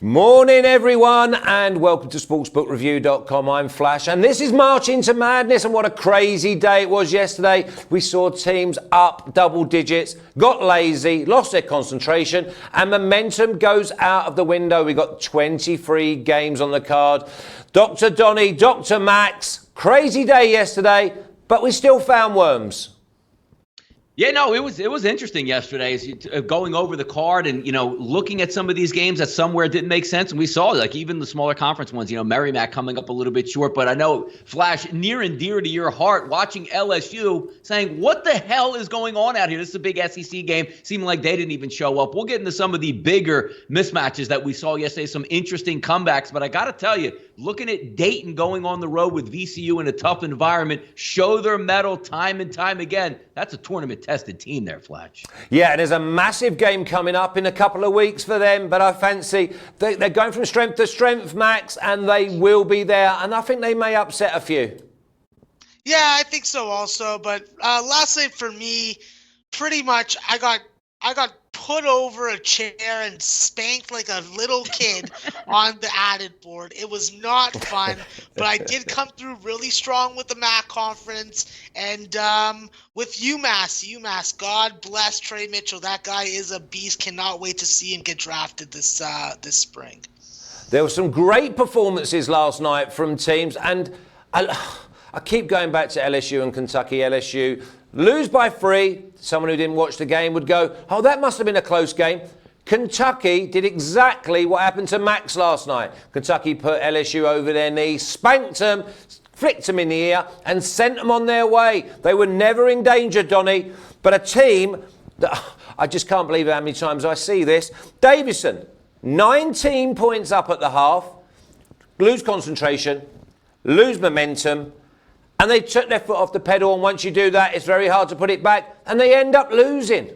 Morning, everyone, and welcome to SportsbookReview.com. I'm Flash, and this is March into Madness, and what a crazy day it was yesterday. We saw teams up double digits, got lazy, lost their concentration, and momentum goes out of the window. We got 23 games on the card. Dr. Donnie, Dr. Max, crazy day yesterday, but we still found worms. Yeah, no, it was interesting yesterday as going over the card and, looking at some of these games that somewhere didn't make sense. And we saw, like, even the smaller conference ones, Merrimack coming up a little bit short. But I know, Flash, near and dear to your heart, watching LSU saying, what the hell is going on out here? This is a big SEC game. Seeming like they didn't even show up. We'll get into some of the bigger mismatches that we saw yesterday, some interesting comebacks. But I got to tell you, looking at Dayton going on the road with VCU in a tough environment, show their mettle time and time again. That's a tournament-tested team there, Flash. Yeah, and there's a massive game coming up in a couple of weeks for them, but I fancy they're going from strength to strength, Max, and they will be there, and I think they may upset a few. Yeah, I think so also, but last night for me, pretty much I got put over a chair and spanked like a little kid on the added board. It was not fun, but I did come through really strong with the MAC conference and with UMass. God bless Trey Mitchell. That guy is a beast. Cannot wait to see him get drafted this spring. There were some great performances last night from teams, and I keep going back to LSU and Kentucky. LSU lose by 3. Someone who didn't watch the game would go, oh, that must have been a close game. Kentucky did exactly what happened to Max last night. Kentucky put LSU over their knee, spanked them, flicked them in the ear, and sent them on their way. They were never in danger, Donnie. But a team that I just can't believe how many times I see this. Davison, 19 points up at the half, lose concentration, lose momentum, and they took their foot off the pedal, and once you do that, it's very hard to put it back, and they end up losing.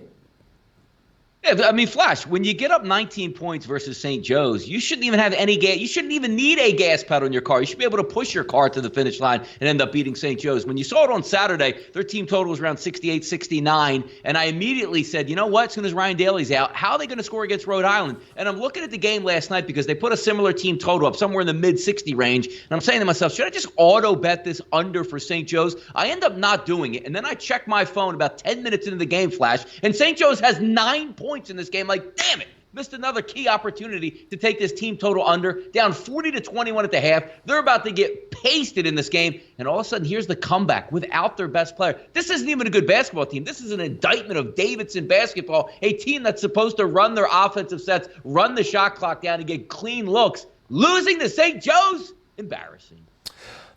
Yeah, I mean, Flash, when you get up 19 points versus St. Joe's, you shouldn't even have any gas. You shouldn't even need a gas pedal in your car. You should be able to push your car to the finish line and end up beating St. Joe's. When you saw it on Saturday, their team total was around 68, 69, and I immediately said, you know what, as soon as Ryan Daly's out, how are they going to score against Rhode Island? And I'm looking at the game last night because they put a similar team total up somewhere in the mid-60 range, and I'm saying to myself, should I just auto-bet this under for St. Joe's? I end up not doing it, and then I check my phone about 10 minutes into the game, Flash, and St. Joe's has 9 points in this game. Like, damn it, missed another key opportunity to take this team total under, down 40-21 at the half. They're about to get pasted in this game, and all of a sudden, here's the comeback without their best player. This isn't even a good basketball team. This is an indictment of Davidson basketball, a team that's supposed to run their offensive sets, run the shot clock down, and get clean looks. Losing to St. Joe's? Embarrassing.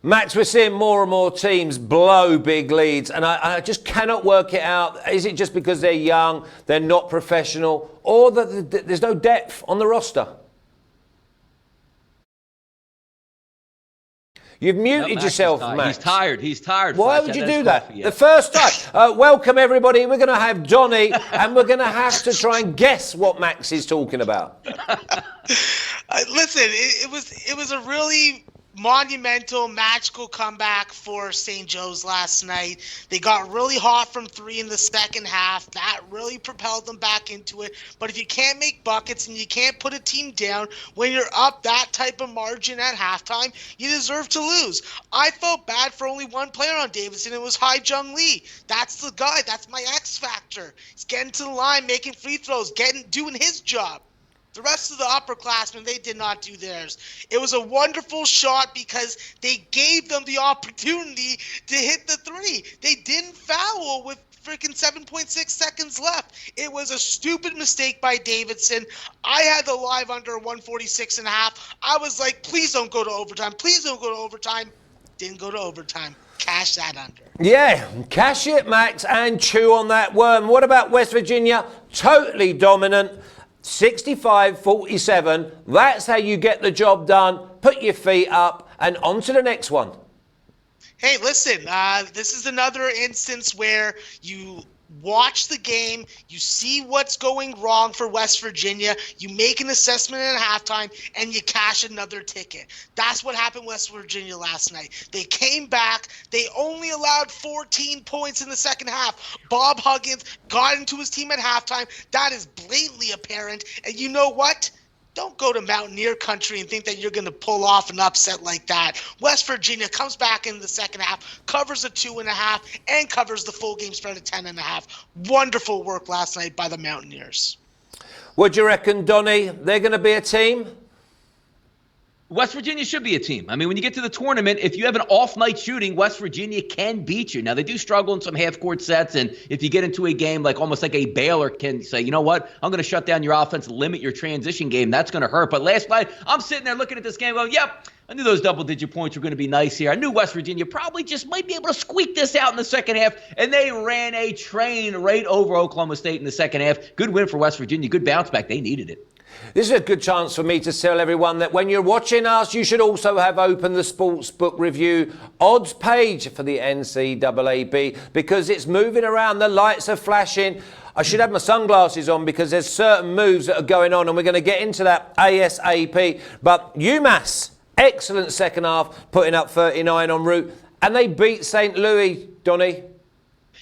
Max, we're seeing more and more teams blow big leads, and I just cannot work it out. Is it just because they're young, they're not professional, or that there's no depth on the roster? You've muted yourself, Max. He's tired. Why would you do that? The first time. Welcome, everybody. We're going to have Donnie, and we're going to have to try and guess what Max is talking about. Listen, it was a really monumental, magical comeback for St. Joe's last night. They got really hot from 3 in the second half. That really propelled them back into it. But if you can't make buckets and you can't put a team down when you're up that type of margin at halftime, you deserve to lose. I felt bad for only one player on Davidson. It was Hai Jung Lee. That's the guy. That's my X factor. He's getting to the line, making free throws, doing his job. The rest of the upperclassmen, they did not do theirs. It was a wonderful shot because they gave them the opportunity to hit the 3. They didn't foul with freaking 7.6 seconds left. It was a stupid mistake by Davidson. I had the live under 146.5. I was like, please don't go to overtime. Please don't go to overtime. Didn't go to overtime. Cash that under. Yeah, cash it, Max, and chew on that worm. What about West Virginia? Totally dominant. 65-47, that's how you get the job done. Put your feet up and on to the next one. Hey, listen, this is another instance where you watch the game, you see what's going wrong for West Virginia, you make an assessment at halftime, and you cash another ticket. That's what happened West Virginia last night. They came back. They only allowed 14 points in the second half. Bob Huggins got into his team at halftime. That is blatantly apparent. And you know what? don't go to Mountaineer country and think that you're going to pull off an upset like that. West Virginia comes back in the second half, covers the 2.5, and covers the full game spread of 10.5. Wonderful work last night by the Mountaineers. What do you reckon, Donnie? They're going to be a team? West Virginia should be a team. I mean, when you get to the tournament, if you have an off-night shooting, West Virginia can beat you. Now, they do struggle in some half-court sets, and if you get into a game like almost like a Baylor can say, you know what, I'm going to shut down your offense, limit your transition game, that's going to hurt. But last night, I'm sitting there looking at this game going, yep, I knew those double-digit points were going to be nice here. I knew West Virginia probably just might be able to squeak this out in the second half, and they ran a train right over Oklahoma State in the second half. Good win for West Virginia. Good bounce back. They needed it. This is a good chance for me to tell everyone that when you're watching us, you should also have open the Sportsbook review odds page for the NCAAB because it's moving around. The lights are flashing. I should have my sunglasses on because there's certain moves that are going on and we're going to get into that ASAP. But UMass, excellent second half, putting up 39 en route. And they beat St. Louis, Donnie.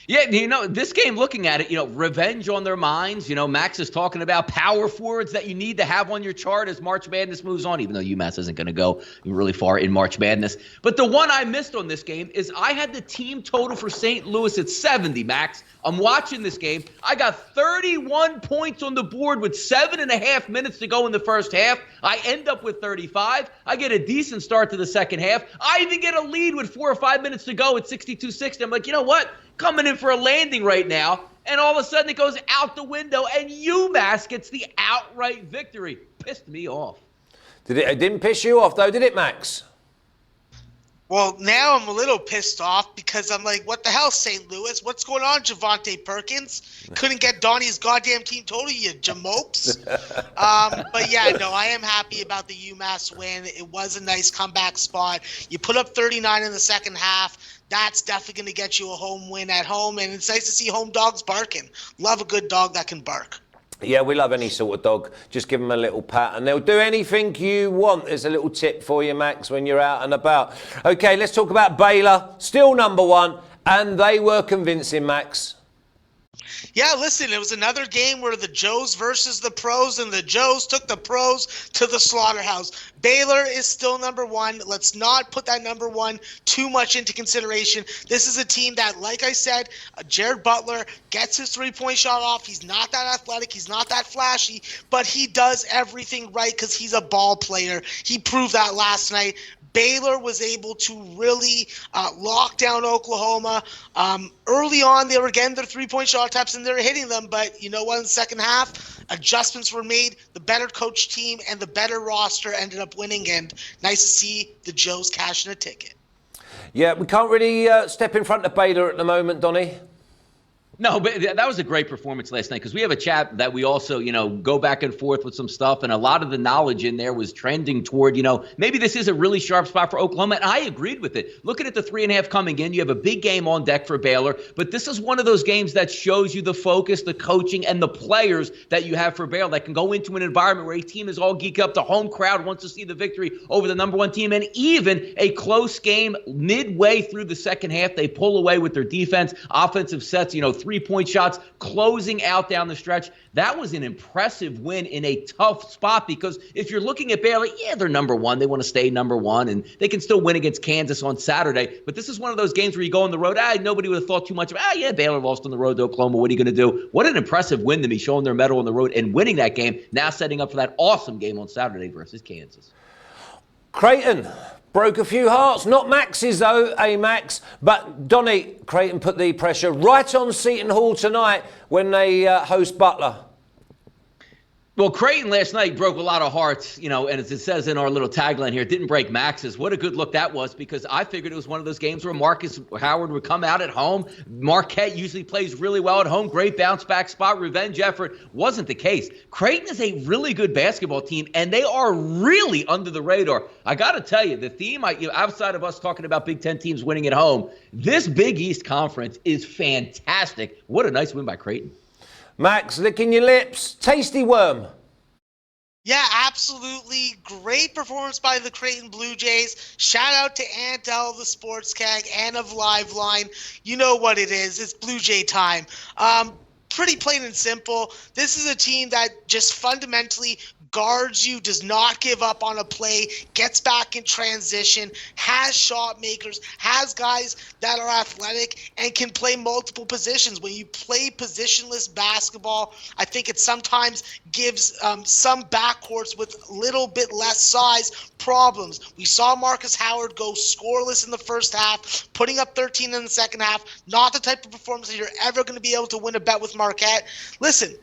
Yeah, this game, looking at it, revenge on their minds. Max is talking about power forwards that you need to have on your chart as March Madness moves on, even though UMass isn't going to go really far in March Madness. But the one I missed on this game is I had the team total for St. Louis at 70, Max. I'm watching this game. I got 31 points on the board with 7.5 minutes to go in the first half. I end up with 35. I get a decent start to the second half. I even get a lead with 4 or 5 minutes to go at 62-60. I'm like, you know what? Coming in for a landing right now, and all of a sudden it goes out the window, and UMass gets the outright victory. Pissed me off. It didn't piss you off, though, did it, Max? Well, now I'm a little pissed off because I'm like, what the hell, St. Louis? What's going on, Javante Perkins? Couldn't get Donnie's goddamn team total, you jamopes. But yeah, no, I am happy about the UMass win. It was a nice comeback spot. You put up 39 in the second half. That's definitely going to get you a home win at home, and it's nice to see home dogs barking. Love a good dog that can bark. Yeah, we love any sort of dog. Just give them a little pat and they'll do anything you want. There's a little tip for you, Max, when you're out and about. OK, let's talk about Baylor. Still number one. And they were convincing, Max. Yeah, listen, it was another game where the Joes versus the pros, and the Joes took the pros to the slaughterhouse. Baylor is still number one. Let's not put that number one too much into consideration. This is a team that, like I said, Jared Butler gets his three-point shot off. He's not that athletic. He's not that flashy, but he does everything right because he's a ball player. He proved that last night. Baylor was able to really lock down Oklahoma. Early on, they were getting their three-point shot attempts, and they were hitting them. But you know what? In the second half, adjustments were made. The better coach team and the better roster ended up winning, and nice to see the Joes cashing a ticket. Yeah, we can't really step in front of Baylor at the moment, Donnie. No, but that was a great performance last night because we have a chat that we also, go back and forth with some stuff. And a lot of the knowledge in there was trending toward, maybe this is a really sharp spot for Oklahoma. And I agreed with it. Looking at the 3.5 coming in, you have a big game on deck for Baylor. But this is one of those games that shows you the focus, the coaching, and the players that you have for Baylor that can go into an environment where a team is all geeked up. The home crowd wants to see the victory over the number one team. And even a close game midway through the second half, they pull away with their defense, offensive sets, three-point shots, closing out down the stretch. That was an impressive win in a tough spot because if you're looking at Baylor, yeah, they're number one. They want to stay number one, and they can still win against Kansas on Saturday. But this is one of those games where you go on the road. Nobody would have thought too much about, yeah, Baylor lost on the road to Oklahoma. What are you going to do? What an impressive win to be showing their mettle on the road and winning that game, now setting up for that awesome game on Saturday versus Kansas. Creighton broke a few hearts. Not Max's, though, Max? But Donnie, Creighton put the pressure right on Seton Hall tonight when they host Butler. Well, Creighton last night broke a lot of hearts, and as it says in our little tagline here, it didn't break Max's. What a good look that was, because I figured it was one of those games where Marcus Howard would come out at home. Marquette usually plays really well at home. Great bounce back spot, revenge effort. Wasn't the case. Creighton is a really good basketball team, and they are really under the radar. I got to tell you, the theme, outside of us talking about Big Ten teams winning at home, this Big East Conference is fantastic. What a nice win by Creighton. Max, licking your lips. Tasty worm. Yeah, absolutely. Great performance by the Creighton Blue Jays. Shout out to Antel, the Sports Cag, and of Liveline. You know what it is. It's Blue Jay time. pretty plain and simple. This is a team that just fundamentally guards you, does not give up on a play, gets back in transition, has shot makers, has guys that are athletic, and can play multiple positions. When you play positionless basketball, I think it sometimes gives some backcourts with a little bit less size problems. We saw Marcus Howard go scoreless in the first half, putting up 13 in the second half. Not the type of performance that you're ever going to be able to win a bet with Marquette. Listen,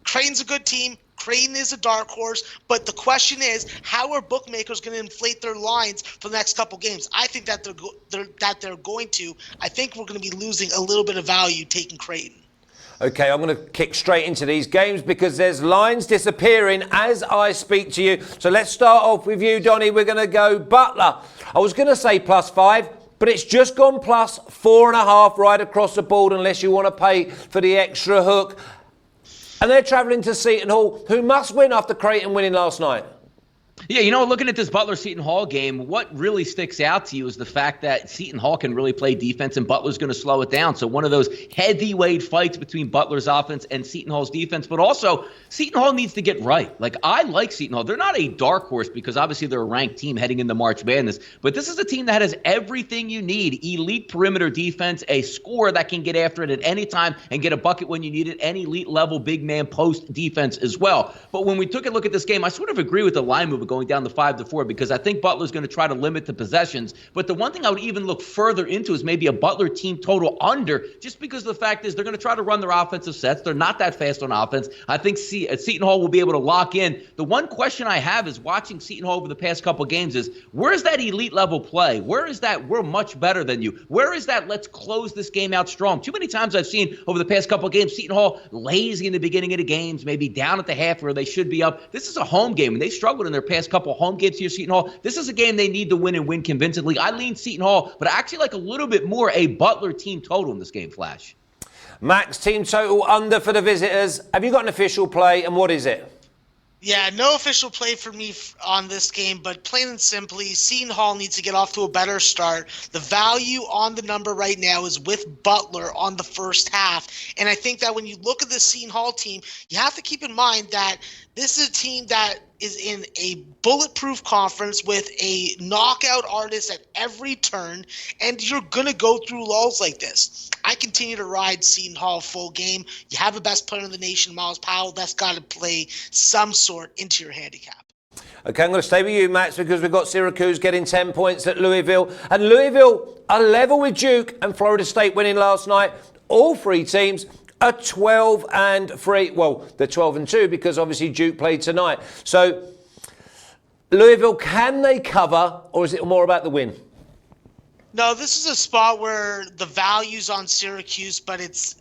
Creighton's a good team. Creighton is a dark horse, but the question is, how are bookmakers going to inflate their lines for the next couple games? I think that they're going to. I think we're going to be losing a little bit of value taking Creighton. Okay, I'm going to kick straight into these games because there's lines disappearing as I speak to you. So let's start off with you, Donnie. We're going to go Butler. I was going to say +5, but it's just gone +4.5 right across the board unless you want to pay for the extra hook. And they're travelling to Seton Hall, who must win after Creighton winning last night. Yeah, looking at this Butler-Seton Hall game, what really sticks out to you is the fact that Seton Hall can really play defense and Butler's going to slow it down. So one of those heavyweight fights between Butler's offense and Seton Hall's defense. But also, Seton Hall needs to get right. Like, I like Seton Hall. They're not a dark horse because obviously they're a ranked team heading into March Madness. But this is a team that has everything you need. Elite perimeter defense, a scorer that can get after it at any time and get a bucket when you need it, and elite level big man post defense as well. But when we took a look at this game, I sort of agree with the line move going down to 5-4 because I think Butler's going to try to limit the possessions. But the one thing I would even look further into is maybe a Butler team total under, just because the fact is they're going to try to run their offensive sets. They're not that fast on offense. I think Seton Hall will be able to lock in. The one question I have is watching Seton Hall over the past couple games is, where's that elite level play? Where is that we're much better than you? Where is that let's close this game out strong? Too many times I've seen over the past couple games Seton Hall lazy in the beginning of the games, maybe down at the half where they should be up. This is a home game, and they struggled in their past couple home games here, Seton Hall. This is a game they need to win and win convincingly. I lean Seton Hall, but I actually like a little bit more a Butler team total in this game, Flash. Max, team total under for the visitors. Have you got an official play, and what is it? Yeah, no official play for me on this game, but plain and simply, Seton Hall needs to get off to a better start. The value on the number right now is with Butler on the first half, and I think that when you look at the Seton Hall team, you have to keep in mind that this is a team that is in a bulletproof conference with a knockout artist at every turn, and you're going to go through lulls like this. I continue to ride Seton Hall full game. You have the best player in the nation, Miles Powell. That's got to play some sort into your handicap. Okay, I'm going to stay with you, Max, because we've got Syracuse getting 10 points at Louisville. And Louisville are level with Duke and Florida State winning last night. All three teams are 12-3. Well, they're 12-2 because obviously Duke played tonight. So Louisville, can they cover, or is it more about the win? No, this is a spot where the value's on Syracuse, but it's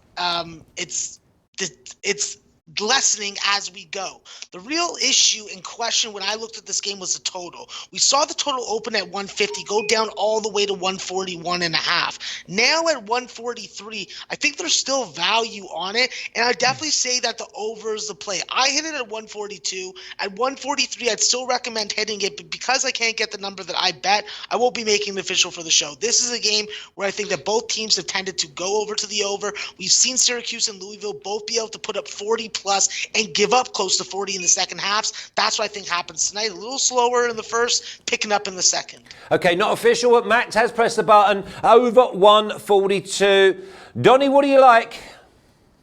lessening as we go. The real issue in question when I looked at this game was the total. We saw the total open at 150, go down all the way to 141.5. Now at 143, I think there's still value on it, and I definitely say that the over is the play. I hit it at 142. At 143, I'd still recommend hitting it, but because I can't get the number that I bet, I won't be making it official for the show. This is a game where I think that both teams have tended to go over to the over. We've seen Syracuse and Louisville both be able to put up 40 plus and give up close to 40 in the second halves. That's what I think happens tonight. A little slower in the first, picking up in the second. Okay, not official, but Max has pressed the button. Over 142. Donnie, what do you like?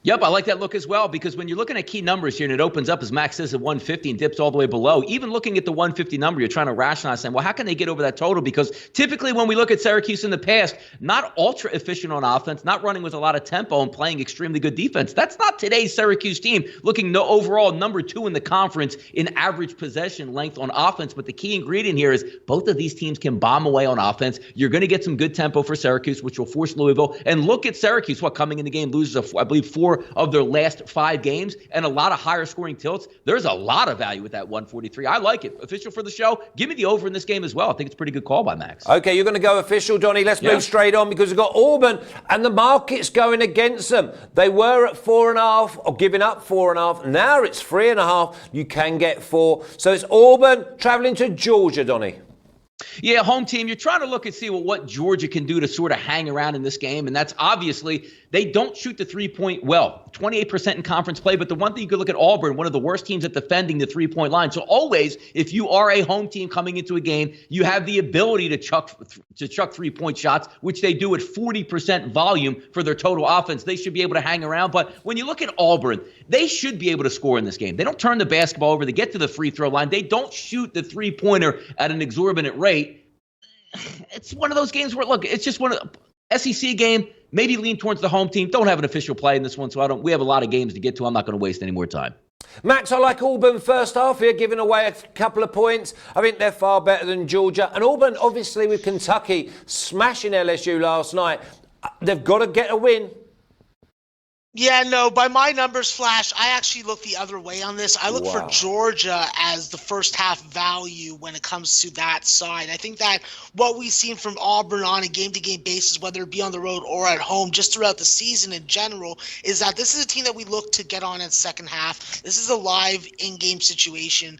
Yep, I like that look as well, because when you're looking at key numbers here and it opens up, as Max says, at 150 and dips all the way below, even looking at the 150 number, you're trying to rationalize saying, well, how can they get over that total? Because typically when we look at Syracuse in the past, not ultra efficient on offense, not running with a lot of tempo and playing extremely good defense. That's not today's Syracuse team, looking overall number 2 in the conference in average possession length on offense. But the key ingredient here is both of these teams can bomb away on offense. You're going to get some good tempo for Syracuse, which will force Louisville. And look at Syracuse, coming in the game loses, I believe, 4 of their last 5 games and a lot of higher scoring tilts. There's a lot of value with that 143. I like it. Official for the show. Give me the over in this game as well. I think it's a pretty good call by Max. Okay, you're going to go official, Donnie. Let's move straight on because we've got Auburn and the market's going against them. They were at 4.5 or giving up 4.5. Now it's 3.5. You can get 4. So it's Auburn traveling to Georgia, Donnie. Yeah, home team, you're trying to look and see what Georgia can do to sort of hang around in this game, and that's obviously they don't shoot the three-point well, 28% in conference play, but the one thing you could look at Auburn, one of the worst teams at defending the three-point line. So always, if you are a home team coming into a game, you have the ability to chuck three-point shots, which they do at 40% volume for their total offense. They should be able to hang around, but when you look at Auburn, they should be able to score in this game. They don't turn the basketball over. They get to the free throw line. They don't shoot the three-pointer at an exorbitant rate. It's one of those games where, look, it's just one of the SEC game. Maybe lean towards the home team. Don't have an official play in this one, so we have a lot of games to get to. I'm not going to waste any more time. Max, I like Auburn first half here, giving away a couple of points. I think they're far better than Georgia. And Auburn, obviously, with Kentucky smashing LSU last night, they've got to get a win. Yeah, no, by my numbers, Flash, I actually look the other way on this. I look for Georgia as the first half value when it comes to that side. I think that what we've seen from Auburn on a game-to-game basis, whether it be on the road or at home, just throughout the season in general, is that this is a team that we look to get on in the second half. This is a live in-game situation,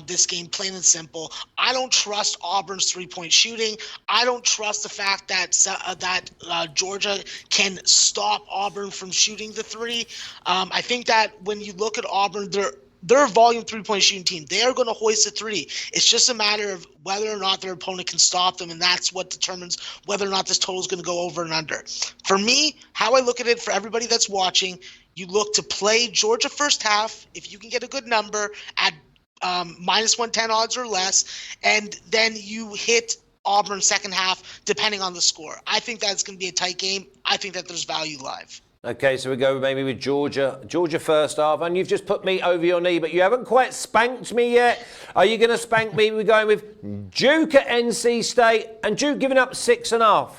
this game, plain and simple. I don't trust Auburn's three-point shooting. I don't trust the fact that Georgia can stop Auburn from shooting the three. I think that when you look at Auburn, they're a volume three-point shooting team. They are going to hoist the three. It's just a matter of whether or not their opponent can stop them, and that's what determines whether or not this total is going to go over and under. For me, how I look at it, for everybody that's watching, you look to play Georgia first half, if you can get a good number at minus 110 odds or less, and then you hit Auburn second half, depending on the score. I think that's going to be a tight game. I think that there's value live. Okay, so we go maybe with Georgia first half, and you've just put me over your knee, but you haven't quite spanked me yet. Are you going to spank me? We're going with Duke at NC State, and Duke giving up 6.5.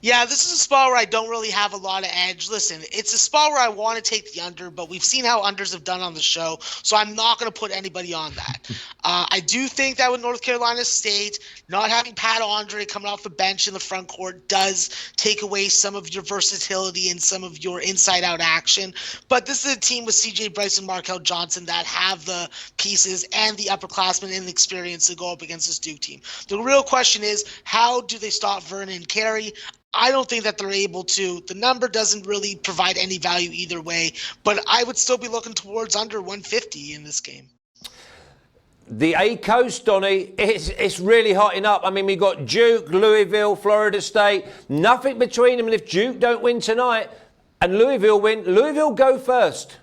Yeah, this is a spot where I don't really have a lot of edge. Listen, it's a spot where I want to take the under, but we've seen how unders have done on the show, so I'm not going to put anybody on that. I do think that with North Carolina State, not having Pat Andre coming off the bench in the front court does take away some of your versatility and some of your inside-out action. But this is a team with C.J. Bryce and Markel Johnson that have the pieces and the upperclassmen and the experience to go up against this Duke team. The real question is, how do they stop Vernon Carey? I don't think that they're able to. The number doesn't really provide any value either way, but I would still be looking towards under 150 in this game. The A-Coast, Donnie, it's really hotting up. I mean, we got Duke, Louisville, Florida State, nothing between them. And if Duke don't win tonight and Louisville win, Louisville go first.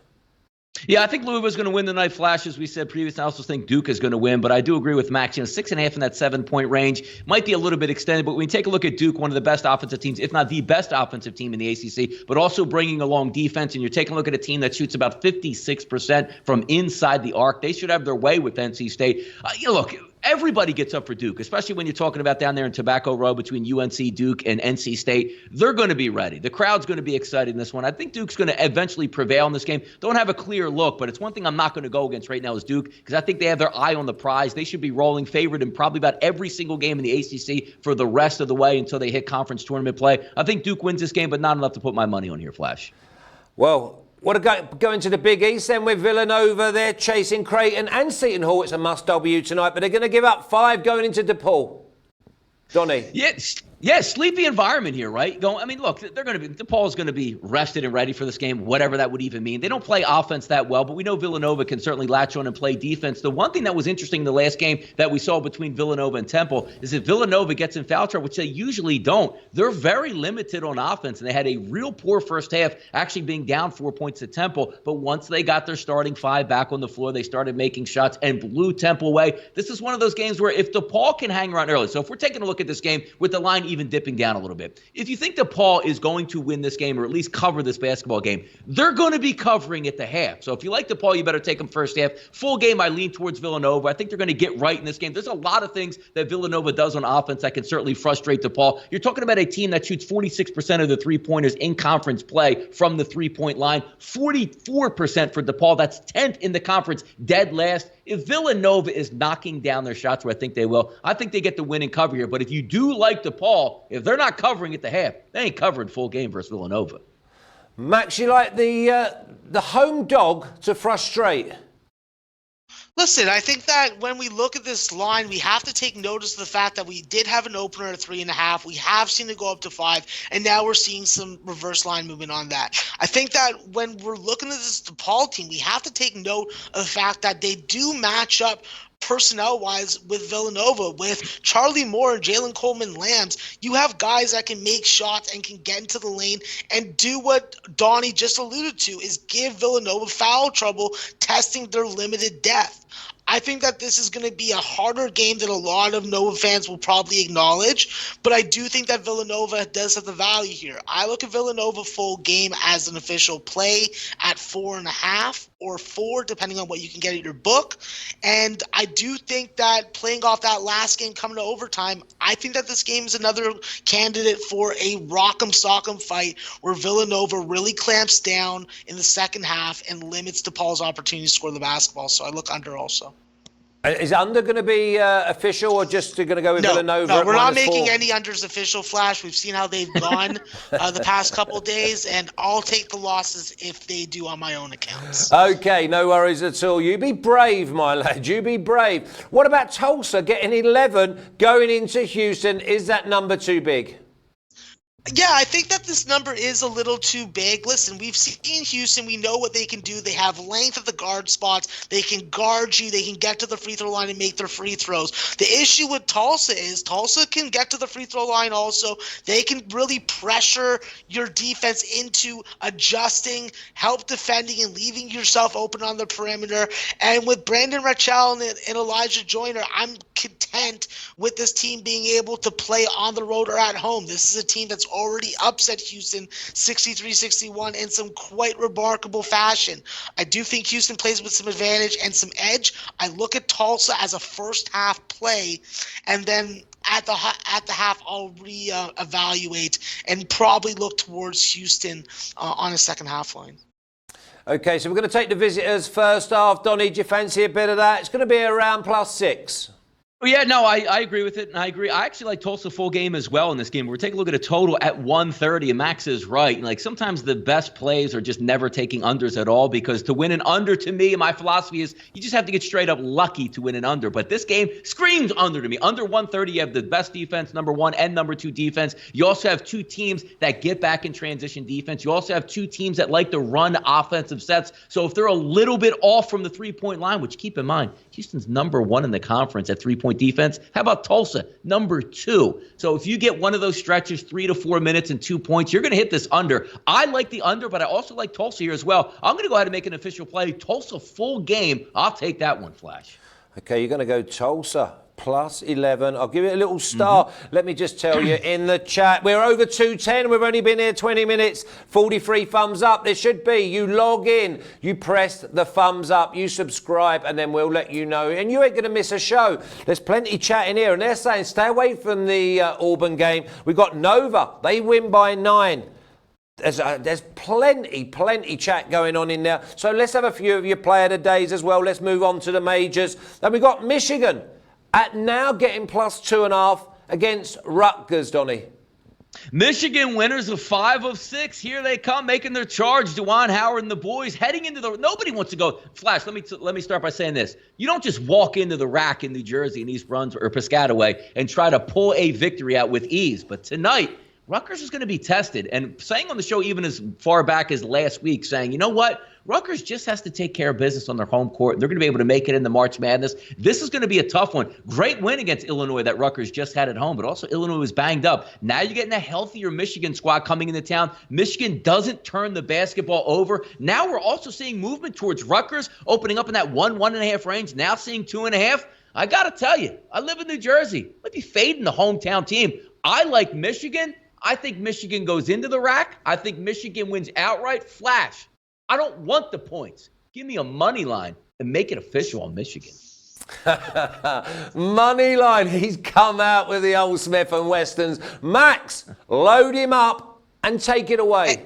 Yeah, I think Louisville's going to win tonight, Flash, as we said previously. I also think Duke is going to win, but I do agree with Max. 6.5 in that 7-point range might be a little bit extended, but when you take a look at Duke, one of the best offensive teams, if not the best offensive team in the ACC, but also bringing along defense, and you're taking a look at a team that shoots about 56% from inside the arc. They should have their way with NC State. Look, everybody gets up for Duke, especially when you're talking about down there in Tobacco Row between UNC, Duke, and NC State. They're going to be ready. The crowd's going to be excited in this one. I think Duke's going to eventually prevail in this game. Don't have a clear look, but it's one thing I'm not going to go against right now is Duke, because I think they have their eye on the prize. They should be rolling favored in probably about every single game in the ACC for the rest of the way until they hit conference tournament play. I think Duke wins this game, but not enough to put my money on here, Flash. Well, what a go into the Big East then with Villanova. They're chasing Creighton and Seton Hall. It's a must-W tonight, but they're going to give up 5 going into DePaul. Donnie. Yeah, sleepy environment here, right? Look, DePaul's going to be rested and ready for this game, whatever that would even mean. They don't play offense that well, but we know Villanova can certainly latch on and play defense. The one thing that was interesting in the last game that we saw between Villanova and Temple is if Villanova gets in foul trouble, which they usually don't, they're very limited on offense, and they had a real poor first half, actually being down 4 points at Temple. But once they got their starting 5 back on the floor, they started making shots and blew Temple away. This is one of those games where if DePaul can hang around early, so if we're taking a look at this game with the line even dipping down a little bit. If you think DePaul is going to win this game or at least cover this basketball game, they're going to be covering at the half. So if you like DePaul, you better take them first half. Full game, I lean towards Villanova. I think they're going to get right in this game. There's a lot of things that Villanova does on offense that can certainly frustrate DePaul. You're talking about a team that shoots 46% of the three-pointers in conference play from the three-point line, 44% for DePaul. That's 10th in the conference, dead last. If Villanova is knocking down their shots, where I think they will, I think they get the win and cover here. But if you do like DePaul, if they're not covering at the half, they ain't covering full game versus Villanova. Max, you like the home dog to frustrate? Listen, I think that when we look at this line, we have to take notice of the fact that we did have an opener at 3.5. We have seen it go up to 5, and now we're seeing some reverse line movement on that. I think that when we're looking at this DePaul team, we have to take note of the fact that they do match up personnel-wise with Villanova, with Charlie Moore and Jalen Coleman-Lambs. You have guys that can make shots and can get into the lane and do what Donnie just alluded to, is give Villanova foul trouble, testing their limited depth. I think that this is going to be a harder game than a lot of Nova fans will probably acknowledge, but I do think that Villanova does have the value here. I look at Villanova full game as an official play at 4.5 or 4, depending on what you can get at your book. And I do think that playing off that last game coming to overtime, I think that this game is another candidate for a rock'em sock'em fight where Villanova really clamps down in the second half and limits DePaul's opportunity to score the basketball. So I look under also. Is under going to be official, or just going to go with Villanova? No, we're not -4? making any unders official, Flash. We've seen how they've gone the past couple days, and I'll take the losses if they do on my own accounts. Okay, no worries at all. You be brave, my lad. You be brave. What about Tulsa getting 11 going into Houston? Is that number too big? Yeah, I think that this number is a little too big. Listen, we've seen Houston. We know what they can do. They have length at the guard spots. They can guard you. They can get to the free throw line and make their free throws. The issue with Tulsa is Tulsa can get to the free throw line also. They can really pressure your defense into adjusting, help defending, and leaving yourself open on the perimeter. And with Brandon Rachel and Elijah Joyner, I'm content with this team being able to play on the road or at home. This is a team that's already upset Houston 63-61 in some quite remarkable fashion. I do think Houston plays with some advantage and some edge. I look at Tulsa as a first half play, and then at the half I'll evaluate and probably look towards Houston on a second half line. Okay, so we're going to take the visitors first half. Donnie, do you fancy a bit of that? It's going to be around +6. Well, yeah, no, I agree with it, and I agree. I actually like Tulsa full game as well in this game. We're taking a look at a total at 130, and Max is right. And like sometimes the best plays are just never taking unders at all, because to win an under, to me, my philosophy is you just have to get straight up lucky to win an under. But this game screams under to me. Under 130, you have the best defense, number 1 and number 2 defense. You also have two teams that get back in transition defense. You also have two teams that like to run offensive sets. So if they're a little bit off from the three-point line, which keep in mind, Houston's number 1 in the conference at three-point defense. How about Tulsa? Number 2. So if you get one of those stretches, 3 to 4 minutes and 2 points, you're going to hit this under. I like the under, but I also like Tulsa here as well. I'm going to go ahead and make an official play. Tulsa full game. I'll take that one, Flash. Okay, you're going to go Tulsa +11. I'll give it a little star. Let me just tell you in the chat, we're over 210. We've only been here 20 minutes. 43 thumbs up. There should be. You log in, you press the thumbs up, you subscribe, and then we'll let you know. And you ain't going to miss a show. There's plenty chatting here, and they're saying stay away from the Auburn game. We've got Nova. They win by 9. There's plenty chat going on in there. So let's have a few of your player of the days as well. Let's move on to the majors. Then we've got Michigan at now getting +2.5 against Rutgers, Donnie. Michigan winners of 5 of 6. Here they come, making their charge. Juwan Howard and the boys heading into the. Nobody wants to go. Flash. Let me start by saying this. You don't just walk into the rack in New Jersey and East Brunswick or Piscataway and try to pull a victory out with ease. But tonight, Rutgers is going to be tested. And saying on the show even as far back as last week, saying, you know what? Rutgers just has to take care of business on their home court. They're going to be able to make it in the March Madness. This is going to be a tough one. Great win against Illinois that Rutgers just had at home, but also Illinois was banged up. Now you're getting a healthier Michigan squad coming into town. Michigan doesn't turn the basketball over. Now we're also seeing movement towards Rutgers, opening up in that 1.5 range, now seeing 2.5. I got to tell you, I live in New Jersey. Might be fading the hometown team. I like Michigan. I think Michigan goes into the rack. I think Michigan wins outright. Flash. I don't want the points. Give me a money line and make it official on Michigan. Money line. He's come out with the old Smith and Westons. Max, load him up and take it away.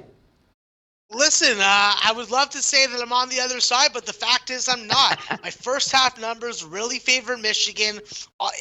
Listen, I would love to say that I'm on the other side, but the fact is I'm not. My first half numbers really favor Michigan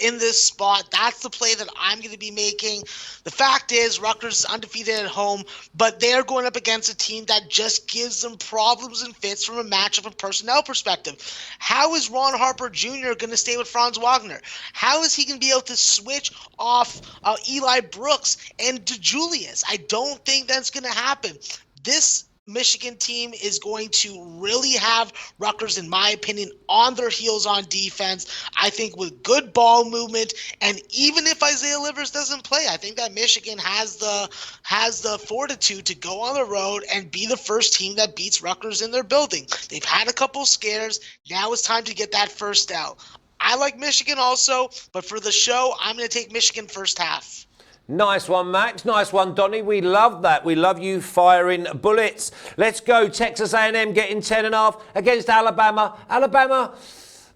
in this spot. That's the play that I'm going to be making. The fact is Rutgers is undefeated at home, but they're going up against a team that just gives them problems and fits from a matchup and personnel perspective. How is Ron Harper Jr. going to stay with Franz Wagner? How is he going to be able to switch off Eli Brooks and DeJulius? I don't think that's going to happen. This Michigan team is going to really have Rutgers, in my opinion, on their heels on defense. I think with good ball movement, and even if Isaiah Livers doesn't play, I think that Michigan has the fortitude to go on the road and be the first team that beats Rutgers in their building. They've had a couple scares. Now it's time to get that first out. I like Michigan also, but for the show, I'm going to take Michigan first half. Nice one, Max. Nice one, Donnie. We love that. We love you firing bullets. Let's go. Texas A&M getting 10.5 against Alabama. Alabama,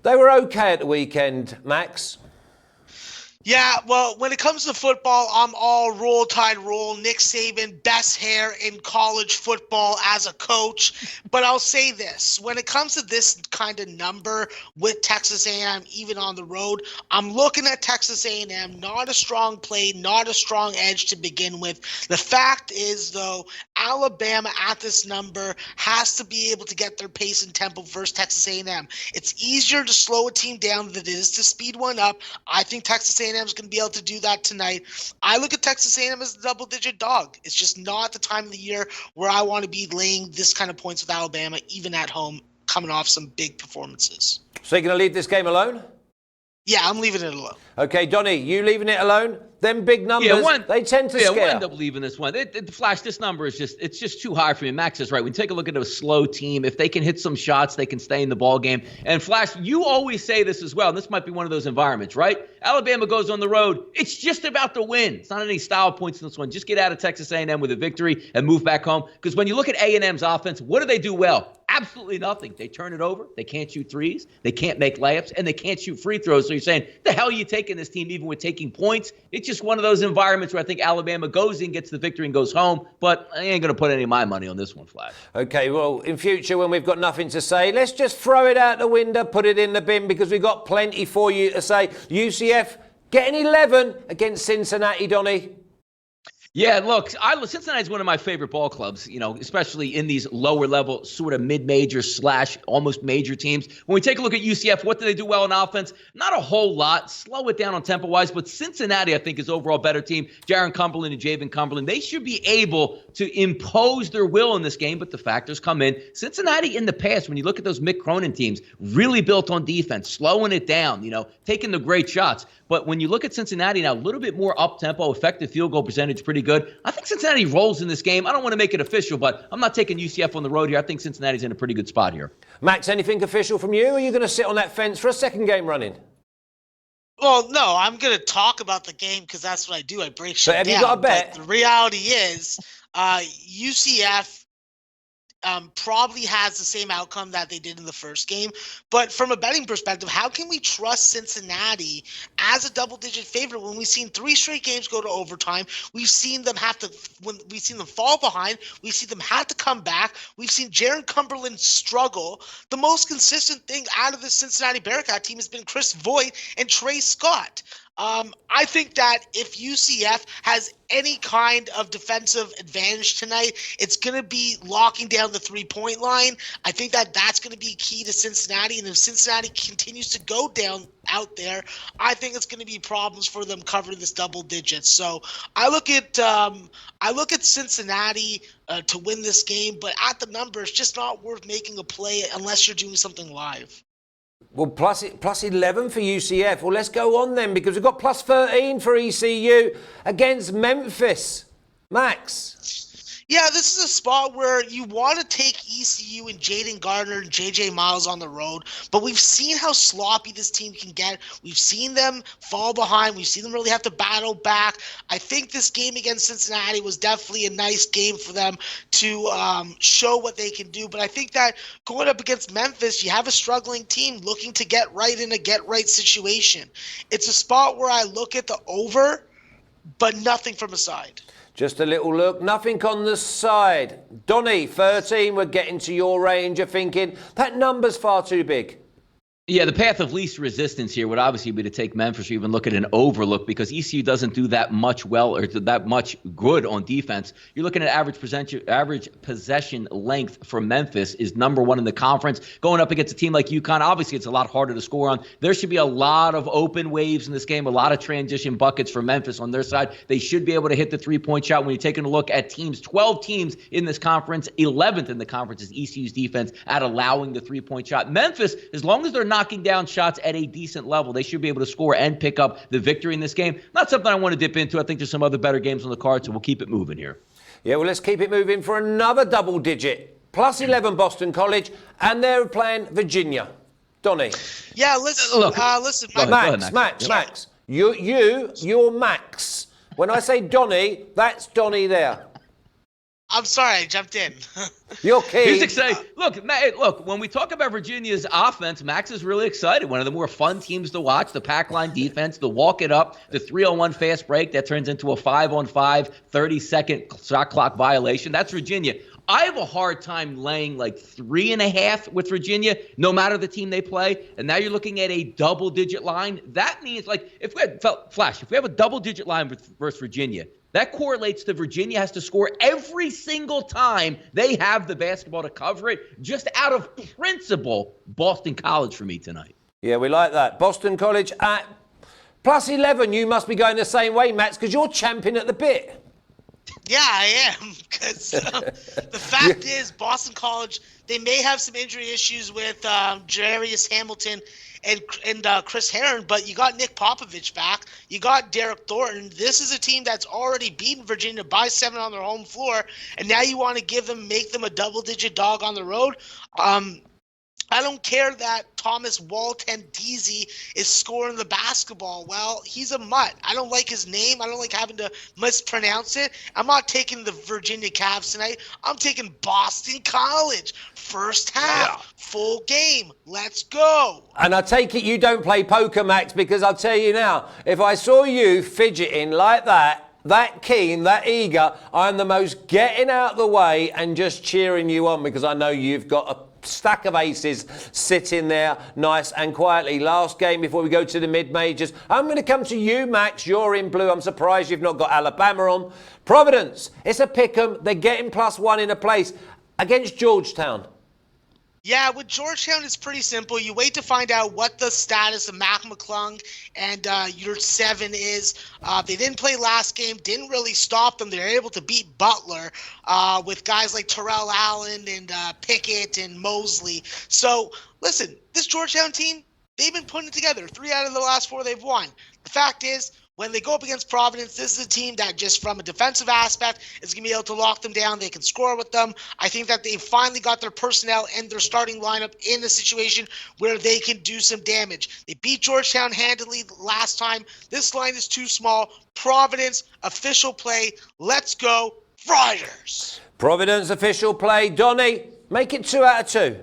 they were okay at the weekend, Max. Yeah, well, when it comes to football, I'm all Roll Tide Roll. Nick Saban, best hair in college football as a coach. But I'll say this. When it comes to this kind of number with Texas A&M, even on the road, I'm looking at Texas A&M, not a strong play, not a strong edge to begin with. The fact is, though, Alabama at this number has to be able to get their pace and tempo versus Texas A&M. It's easier to slow a team down than it is to speed one up. I think Texas A&M is going to be able to do that tonight. I look at Texas A&M as a double-digit dog. It's just not the time of the year where I want to be laying this kind of points with Alabama, even at home, coming off some big performances. So you're going to leave this game alone? Yeah, I'm leaving it alone. Okay, Donnie, you leaving it alone? Them big numbers, they tend to scare. We'll end up leaving this one. Flash, this number is just too high for me. Max is right. When you take a look at a slow team, if they can hit some shots, they can stay in the ball game. And Flash, you always say this as well, and this might be one of those environments, right? Alabama goes on the road. It's just about the win. It's not any style points in this one. Just get out of Texas A&M with a victory and move back home. Because when you look at A&M's offense, what do they do well? Absolutely nothing. They turn it over. They can't shoot threes. They can't make layups, and they can't shoot free throws. So you're saying, the hell are you taking this team even with taking points? It's just one of those environments where I think Alabama goes in, gets the victory, and goes home. But I ain't going to put any of my money on this one, Flash. Okay, well, in future, when we've got nothing to say, let's just throw it out the window, put it in the bin, because we've got plenty for you to say. UCF getting 11 against Cincinnati, Donnie. Yeah, look, Cincinnati's one of my favorite ball clubs, especially in these lower level, sort of mid-major / almost major teams. When we take a look at UCF, what do they do well in offense? Not a whole lot. Slow it down on tempo-wise, but Cincinnati, I think, is overall better team. Jaron Cumberland and Javen Cumberland, they should be able to impose their will in this game, but the factors come in. Cincinnati in the past, when you look at those Mick Cronin teams, really built on defense, slowing it down, taking the great shots. But when you look at Cincinnati now, a little bit more up-tempo, effective field goal percentage, pretty good. I think Cincinnati rolls in this game. I don't want to make it official, but I'm not taking UCF on the road here. I think Cincinnati's in a pretty good spot here. Max, anything official from you, or are you going to sit on that fence for a second game running? Well, no, I'm going to talk about the game because that's what I do. I break shit down. But have you got a bet? But the reality is UCF probably has the same outcome that they did in the first game. But from a betting perspective, how can we trust Cincinnati as a double-digit favorite when we've seen 3 straight games go to overtime? We've seen them we've seen them fall behind. We've seen them have to come back. We've seen Jaron Cumberland struggle. The most consistent thing out of the Cincinnati Bearcat team has been Chris Voigt and Trey Scott. I think that if UCF has any kind of defensive advantage tonight, it's going to be locking down the 3-point line. I think that that's going to be key to Cincinnati. And if Cincinnati continues to go down out there, I think it's going to be problems for them covering this double digits. So I look at Cincinnati to win this game, but at the number, it's just not worth making a play unless you're doing something live. Well, plus 11 for UCF. Well, let's go on then, because we've got plus 13 for ECU against Memphis. Max. Yeah, this is a spot where you want to take ECU and Jaden Gardner and J.J. Miles on the road, but we've seen how sloppy this team can get. We've seen them fall behind. We've seen them really have to battle back. I think this game against Cincinnati was definitely a nice game for them to show what they can do, but I think that going up against Memphis, you have a struggling team looking to get right in a get-right situation. It's a spot where I look at the over, but nothing from a side. Just a little look. Nothing on the side. Donnie, 13. We're getting to your range. You're thinking, that number's far too big. Yeah, the path of least resistance here would obviously be to take Memphis or even look at an overlook because ECU doesn't do that much well or that much good on defense. You're looking at average possession length for Memphis is number 1 in the conference. Going up against a team like UConn, obviously it's a lot harder to score on. There should be a lot of open waves in this game, a lot of transition buckets for Memphis on their side. They should be able to hit the three-point shot. When you're taking a look at teams, 12 teams in this conference, 11th in the conference is ECU's defense at allowing the three-point shot. Memphis, as long as they're knocking down shots at a decent level, they should be able to score and pick up the victory in this game. Not something I want to dip into. I think there's some other better games on the card, so we'll keep it moving here. Yeah, well, let's keep it moving for another double digit. Plus 11 Boston College, and they're playing Virginia. Donnie. Yeah, listen. Listen, Max. You're Max. When I say Donnie, that's Donnie there. I'm sorry, I jumped in. You're key. He's excited. Look, when we talk about Virginia's offense, Max is really excited. One of the more fun teams to watch, the pack line defense, the walk it up, the 3-on-1 fast break that turns into a 5-on-5, 30-second shot clock violation. That's Virginia. I have a hard time laying like 3.5 with Virginia, no matter the team they play. And now you're looking at a double-digit line. That means, like, if we have a double-digit line versus Virginia, that correlates to Virginia has to score every single time they have the basketball to cover it. Just out of principle, Boston College for me tonight. Yeah, we like that. Boston College at plus 11. You must be going the same way, Max, because you're champing at the bit. Yeah, I am. Because the fact is, Boston College, they may have some injury issues with Jarius Hamilton and Chris Herron, but you got Nick Popovich back. You got Derek Thornton. This is a team that's already beaten Virginia by 7 on their home floor, and now you want to make them a double-digit dog on the road. I don't care that Thomas Walton-Deasy is scoring the basketball. Well, he's a mutt. I don't like his name. I don't like having to mispronounce it. I'm not taking the Virginia Cavs tonight. I'm taking Boston College. First half, full game. Let's go. And I take it you don't play poker, Max, because I'll tell you now, if I saw you fidgeting like that keen, that eager, I'm the most getting out the way and just cheering you on because I know you've got a stack of aces sitting there nice and quietly. Last game before we go to the mid-majors. I'm going to come to you, Max. You're in blue. I'm surprised you've not got Alabama on. Providence, it's a pick 'em. They're getting +1 in a place against Georgetown. Yeah, with Georgetown, it's pretty simple. You wait to find out what the status of Mac McClung and your 7 is. They didn't play last game, didn't really stop them. They're able to beat Butler with guys like Terrell Allen and Pickett and Mosley. So, listen, this Georgetown team, they've been putting it together. 3 out of the last 4 they've won. The fact is, when they go up against Providence, this is a team that just from a defensive aspect is going to be able to lock them down. They can score with them. I think that they finally got their personnel and their starting lineup in a situation where they can do some damage. They beat Georgetown handily last time. This line is too small. Providence, official play. Let's go, Friars. Providence, official play. Donnie, make it 2 out of 2.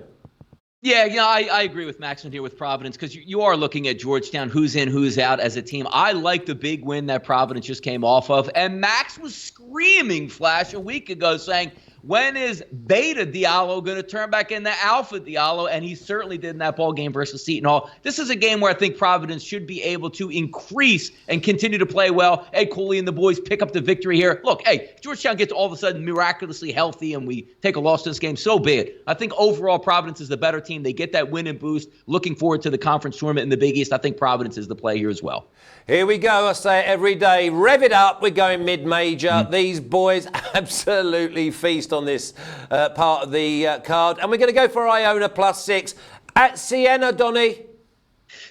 Yeah, I agree with Maxwell here with Providence because you are looking at Georgetown, who's in, who's out as a team. I like the big win that Providence just came off of. And Max was screaming, Flash, a week ago saying, when is Beta Diallo going to turn back into Alpha Diallo? And he certainly did in that ball game versus Seton Hall. This is a game where I think Providence should be able to increase and continue to play well. Ed Cooley and the boys pick up the victory here. Look, hey, Georgetown gets all of a sudden miraculously healthy and we take a loss to this game, so be it. I think overall Providence is the better team. They get that win and boost. Looking forward to the conference tournament in the Big East. I think Providence is the play here as well. Here we go. I say it every day. Rev it up. We're going mid-major. These boys absolutely feast on this part of the card. And we're going to go for Iona +6 at Siena, Donnie.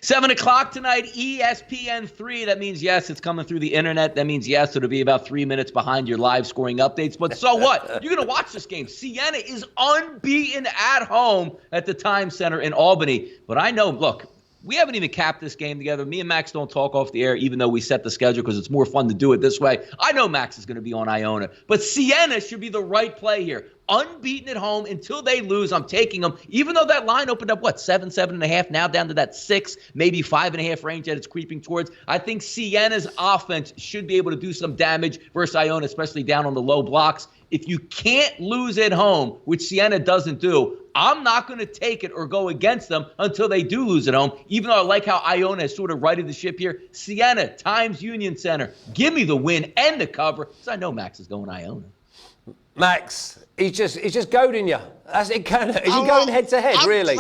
7 o'clock tonight, ESPN3. That means, yes, it's coming through the internet. That means, yes, it'll be about 3 minutes behind your live scoring updates. But so what? You're going to watch this game. Siena is unbeaten at home at the Time Center in Albany. But I know, look, We haven't even capped this game together. Me and Max don't talk off the air, even though we set the schedule because it's more fun to do it this way. I know Max is going to be on Iona, but Siena should be the right play here. Unbeaten at home until they lose. I'm taking them, even though that line opened up, 7.5, now down to that 6, maybe 5.5 range that it's creeping towards. I think Siena's offense should be able to do some damage versus Iona, especially down on the low blocks. If you can't lose at home, which Siena doesn't do, I'm not going to take it or go against them until they do lose at home, even though I like how Iona has sort of righted the ship here. Siena times Union Center. Give me the win and the cover, because I know Max is going Iona. Max, he's just goading you. That's it. Is he going head to head, really?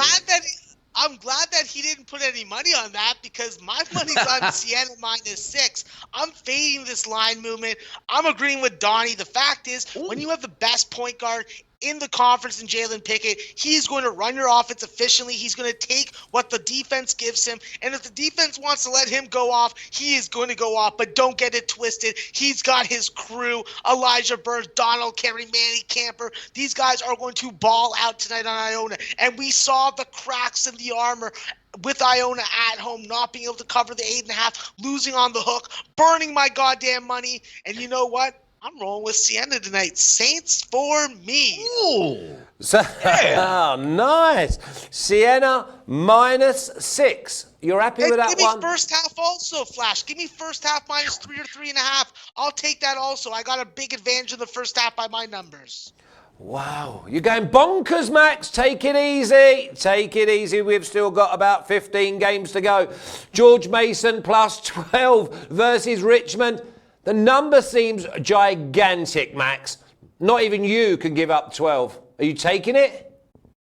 I'm glad that he didn't put any money on that because my money's on Siena -6. I'm fading this line movement. I'm agreeing with Donnie. The fact is, when you have the best point guard in the conference in Jalen Pickett, he's going to run your offense efficiently. He's going to take what the defense gives him. And if the defense wants to let him go off, he is going to go off. But don't get it twisted. He's got his crew, Elijah Burns, Donald Carey, Manny Camper. These guys are going to ball out tonight on Iona. And we saw the cracks in the armor with Iona at home, not being able to cover the 8.5, losing on the hook, burning my goddamn money. And you know what? I'm rolling with Siena tonight. Saints for me. Ooh. Oh, nice. Siena -6. You're happy with that one? Give me first half also, Flash. Give me first half -3 or 3.5. I'll take that also. I got a big advantage in the first half by my numbers. Wow, you're going bonkers, Max. Take it easy. Take it easy. We've still got about 15 games to go. George Mason +12 versus Richmond. The number seems gigantic, Max. Not even you can give up 12. Are you taking it?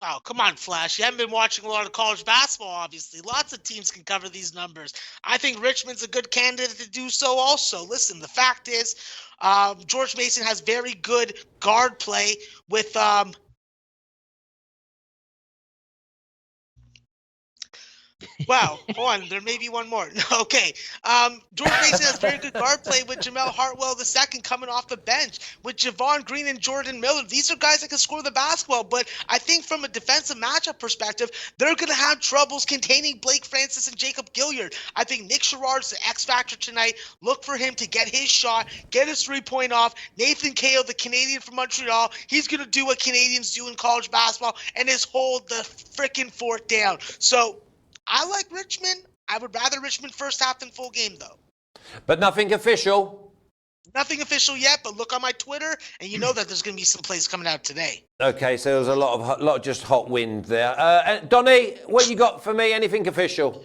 Oh, come on, Flash. You haven't been watching a lot of college basketball, obviously. Lots of teams can cover these numbers. I think Richmond's a good candidate to do so also. Listen, the fact is, George Mason has very good guard play with wow, hold on. There may be one more. Okay. George Mason has very good guard play with Jamel Hartwell II coming off the bench. With Javon Green and Jordan Miller, these are guys that can score the basketball. But I think from a defensive matchup perspective, they're going to have troubles containing Blake Francis and Jacob Gilliard. I think Nick Sherrard's the X factor tonight. Look for him to get his shot, get his 3-point off. Nathan Cahill, the Canadian from Montreal, he's going to do what Canadians do in college basketball and is hold the freaking fort down. So I like Richmond. I would rather Richmond first half than full game, though. But nothing official? Nothing official yet, but look on my Twitter, and you know that there's going to be some plays coming out today. Okay, so there's a lot of just hot wind there. Donnie, what you got for me? Anything official?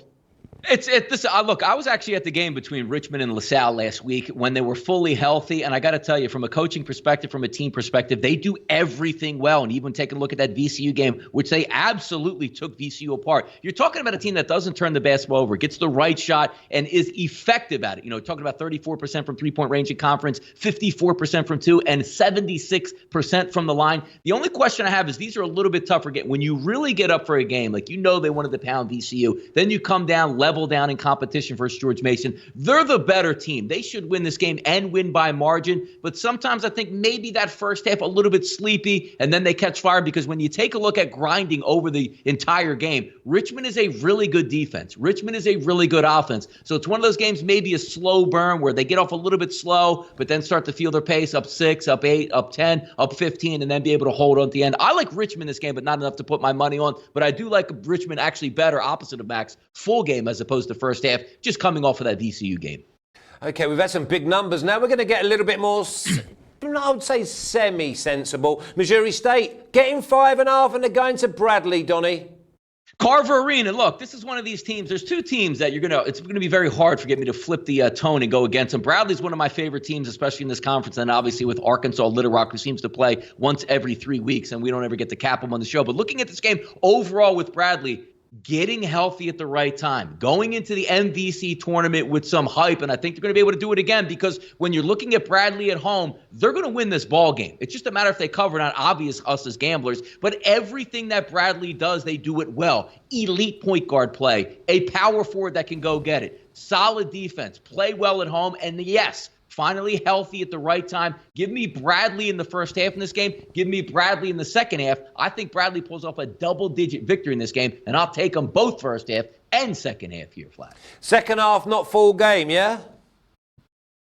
Look, I was actually at the game between Richmond and LaSalle last week when they were fully healthy, and I got to tell you, from a coaching perspective, from a team perspective, they do everything well. And even taking a look at that VCU game, which they absolutely took VCU apart. You're talking about a team that doesn't turn the basketball over, gets the right shot, and is effective at it. You know, talking about 34% from three-point range in conference, 54% from 2, and 76% from the line. The only question I have is these are a little bit tougher. When you really get up for a game, like you know they wanted to pound VCU, then you come down, level down in competition versus George Mason. They're the better team. They should win this game and win by margin. But sometimes I think maybe that first half a little bit sleepy, and then they catch fire because when you take a look at grinding over the entire game, Richmond is a really good defense. Richmond is a really good offense. So it's one of those games, maybe a slow burn where they get off a little bit slow, but then start to feel their pace up 6, up 8, up 10, up 15, and then be able to hold on at the end. I like Richmond this game, but not enough to put my money on. But I do like Richmond actually better, opposite of Max, full game as opposed to first half, just coming off of that VCU game. Okay, we've had some big numbers. Now we're going to get a little bit more, I would say, semi-sensible. Missouri State getting 5.5, and they're going to Bradley, Donnie. Carver Arena. Look, this is one of these teams. There's two teams that it's going to be very hard for me to flip the tone and go against them. Bradley's one of my favorite teams, especially in this conference, and obviously with Arkansas Little Rock, who seems to play once every 3 weeks, and we don't ever get to cap them on the show. But looking at this game overall with Bradley, getting healthy at the right time, going into the MVC tournament with some hype, and I think they're going to be able to do it again because when you're looking at Bradley at home, they're going to win this ball game. It's just a matter if they cover, not obvious us as gamblers, but everything that Bradley does, they do it well. Elite point guard play, a power forward that can go get it, solid defense, play well at home, and yes, finally healthy at the right time. Give me Bradley in the first half in this game. Give me Bradley in the second half. I think Bradley pulls off a double-digit victory in this game, and I'll take them both first half and second half here, Flash. Second half, not full game, yeah?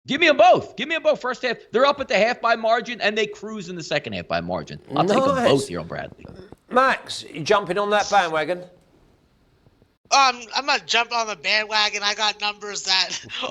Give me them both. Give me them both first half. They're up at the half by margin, and they cruise in the second half by margin. I'll take them both here on Bradley. Max, you jumping on that bandwagon? I'm not jumping on the bandwagon. I got numbers that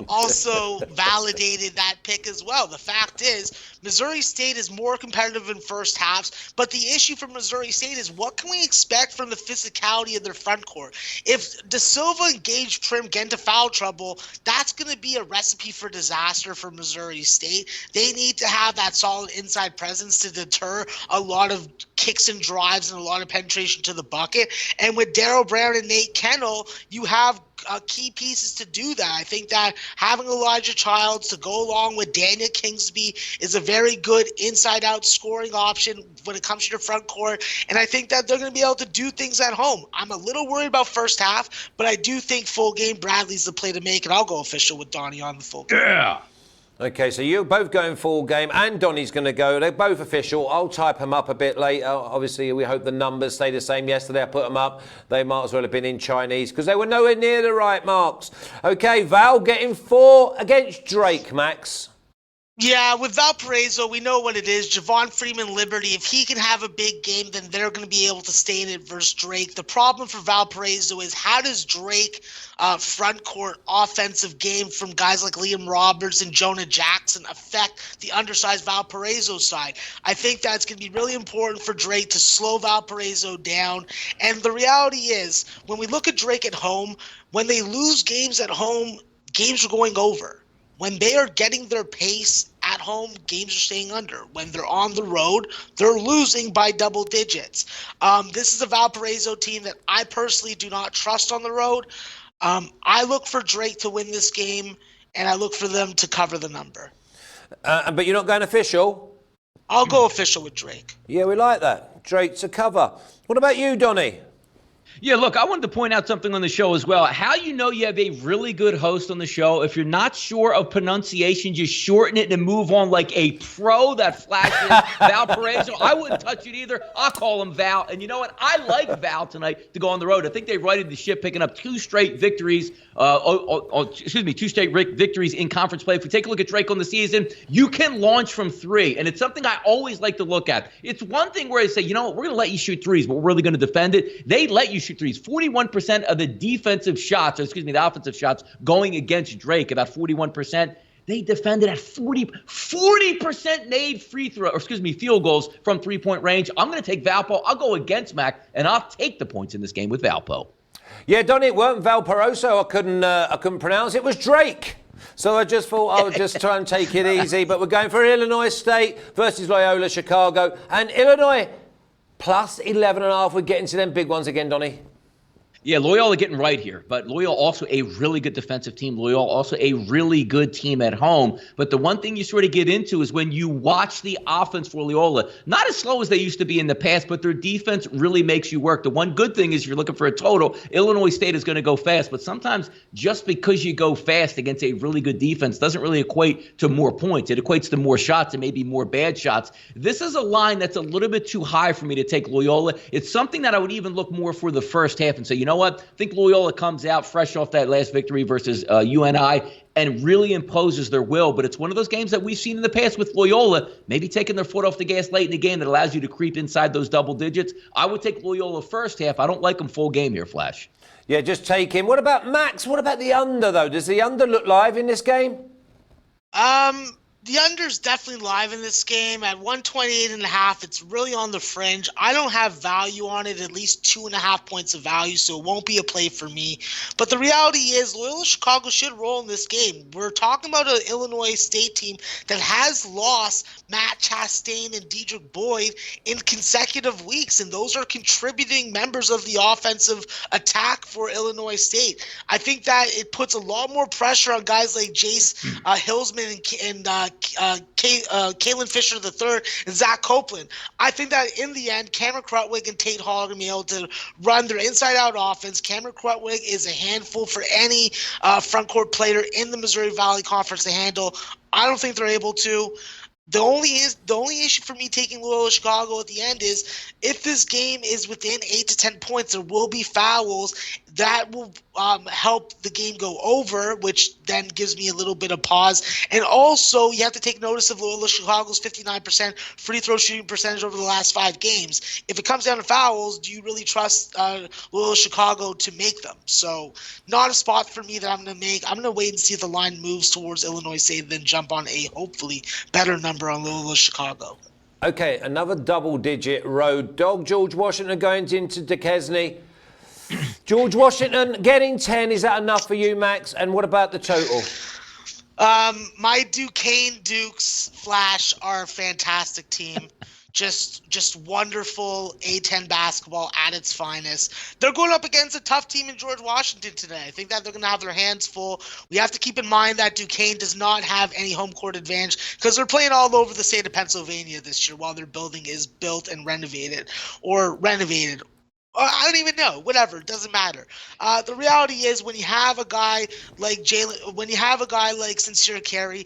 also validated that pick as well. The fact is, Missouri State is more competitive in first halves, but the issue for Missouri State is what can we expect from the physicality of their front court? If De Silva and Gage Prim get into foul trouble, that's going to be a recipe for disaster for Missouri State. They need to have that solid inside presence to deter a lot of kicks and drives and a lot of penetration to the bucket. And with Darryl Brown and Nate Kennel, you have key pieces to do that. I think that having Elijah Childs to go along with Daniel Kingsby is a very good inside-out scoring option when it comes to the front court, and I think that they're going to be able to do things at home. I'm a little worried about first half, but I do think full game Bradley's the play to make, and I'll go official with Donnie on the full game. Yeah. Okay, so you're both going full game, and Donnie's going to go. They're both official. I'll type them up a bit later. Obviously, we hope the numbers stay the same. Yesterday, I put them up. They might as well have been in Chinese because they were nowhere near the right marks. Okay, Val getting 4 against Drake, Max. Yeah, with Valparaiso, we know what it is. Javon Freeman Liberty, if he can have a big game, then they're going to be able to stay in it versus Drake. The problem for Valparaiso is how does Drake front court offensive game from guys like Liam Roberts and Jonah Jackson affect the undersized Valparaiso side? I think that's going to be really important for Drake to slow Valparaiso down. And the reality is, when we look at Drake at home, when they lose games at home, games are going over. When they are getting their pace at home, games are staying under. When they're on the road, they're losing by double digits. This is a Valparaiso team that I personally do not trust on the road. I look for Drake to win this game, and I look for them to cover the number. But you're not going official? I'll go official with Drake. Yeah, we like that. Drake to cover. What about you, Donnie? Yeah, look, I wanted to point out something on the show as well. How you know you have a really good host on the show, if you're not sure of pronunciation, just shorten it and move on like a pro that flashes Valparaiso. I wouldn't touch it either. I'll call him Val. And you know what? I like Val tonight to go on the road. I think they righted the ship, picking up 2 straight victories. 2 straight victories in conference play. If we take a look at Drake on the season, you can launch from 3. And it's something I always like to look at. It's one thing where they say, you know what, we're going to let you shoot threes, but we're really going to defend it. They let you shoot threes. 41% of the the offensive shots going against Drake, about 41%. They defended at 40% made field goals from 3-point range. I'm going to take Valpo. I'll go against Mac, and I'll take the points in this game with Valpo. Yeah, Donnie, it weren't Valparaiso. I couldn't pronounce it. It was Drake. So I just thought I would just try and take it easy. But we're going for Illinois State versus Loyola Chicago. And Illinois plus 11.5. We're getting to them big ones again, Donnie. Yeah, Loyola getting right here, but Loyola also a really good defensive team. Loyola also a really good team at home. But the one thing you sort of get into is when you watch the offense for Loyola, not as slow as they used to be in the past, but their defense really makes you work. The one good thing is if you're looking for a total, Illinois State is going to go fast. But sometimes just because you go fast against a really good defense doesn't really equate to more points. It equates to more shots and maybe more bad shots. This is a line that's a little bit too high for me to take Loyola. It's something that I would even look more for the first half and say, you know what? I think Loyola comes out fresh off that last victory versus UNI and really imposes their will. But it's one of those games that we've seen in the past with Loyola, maybe taking their foot off the gas late in the game that allows you to creep inside those double digits. I would take Loyola first half. I don't like them full game here, Flash. Yeah, just take him. What about Max? What about the under, though? Does the under look live in this game? The under's definitely live in this game at 128.5. It's really on the fringe. I don't have value on it, at least 2.5 points of value, so it won't be a play for me. But the reality is Loyola Chicago should roll in this game. We're talking about an Illinois State team that has lost Matt Chastain and Dedrick Boyd in consecutive weeks, and those are contributing members of the offensive attack for Illinois State. I think that it puts a lot more pressure on guys like Jace Hillsman and Kalen Fisher III and Zach Copeland. I think that in the end, Cameron Krutwig and Tate Hall are going to be able to run their inside-out offense. Cameron Krutwig is a handful for any front court player in the Missouri Valley Conference to handle. I don't think they're able to. The only issue for me taking Loyola Chicago at the end is if this game is within 8 to 10 points, there will be fouls that will help the game go over, which then gives me a little bit of pause. And also, you have to take notice of Loyola Chicago's 59% free throw shooting percentage over the last 5 games. If it comes down to fouls, do you really trust Loyola Chicago to make them? So not a spot for me that I'm going to make. I'm going to wait and see if the line moves towards Illinois State, then jump on a hopefully better number on Loyola Chicago. Okay, another double-digit road dog. George Washington going into Duquesne. George Washington getting 10. Is that enough for you, Max? And what about the total? My Duquesne Dukes Flash are a fantastic team. Just wonderful A-10 basketball at its finest. They're going up against a tough team in George Washington today. I think that they're going to have their hands full. We have to keep in mind that Duquesne does not have any home court advantage because they're playing all over the state of Pennsylvania this year while their building is built and renovated. I don't even know. Whatever. It doesn't matter. The reality is when you have a guy like Sincere Carey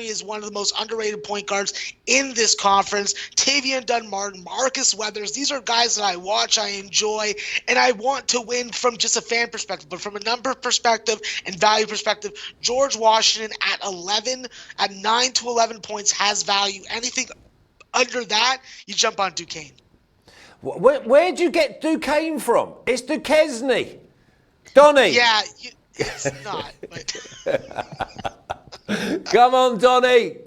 is one of the most underrated point guards in this conference. Tavion Dunmartin, Marcus Weathers, these are guys that I watch, I enjoy, and I want to win from just a fan perspective. But from a number perspective and value perspective, George Washington at 9 to 11 points has value. Anything under that, you jump on Duquesne. Where'd you get Duquesne from? It's Duquesne. Donnie. Yeah, it's not. But Come on, Donnie.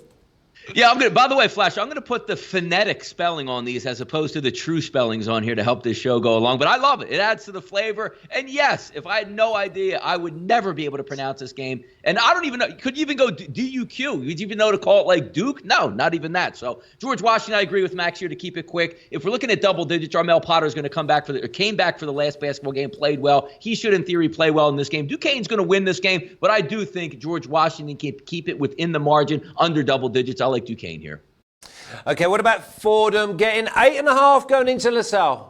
Yeah, by the way, Flash, I'm gonna put the phonetic spelling on these as opposed to the true spellings on here to help this show go along. But I love it. It adds to the flavor. And yes, if I had no idea, I would never be able to pronounce this game. And I don't even know. Could you even go D-U-Q? Would you even know to call it like Duke? No, not even that. So George Washington, I agree with Max here to keep it quick. If we're looking at double digits, Jarmel Potter is going to came back for the last basketball game, played well. He should, in theory, play well in this game. Duquesne's going to win this game, but I do think George Washington can keep it within the margin under double digits. I like Duquesne here. Okay, what about Fordham getting 8.5 going into LaSalle?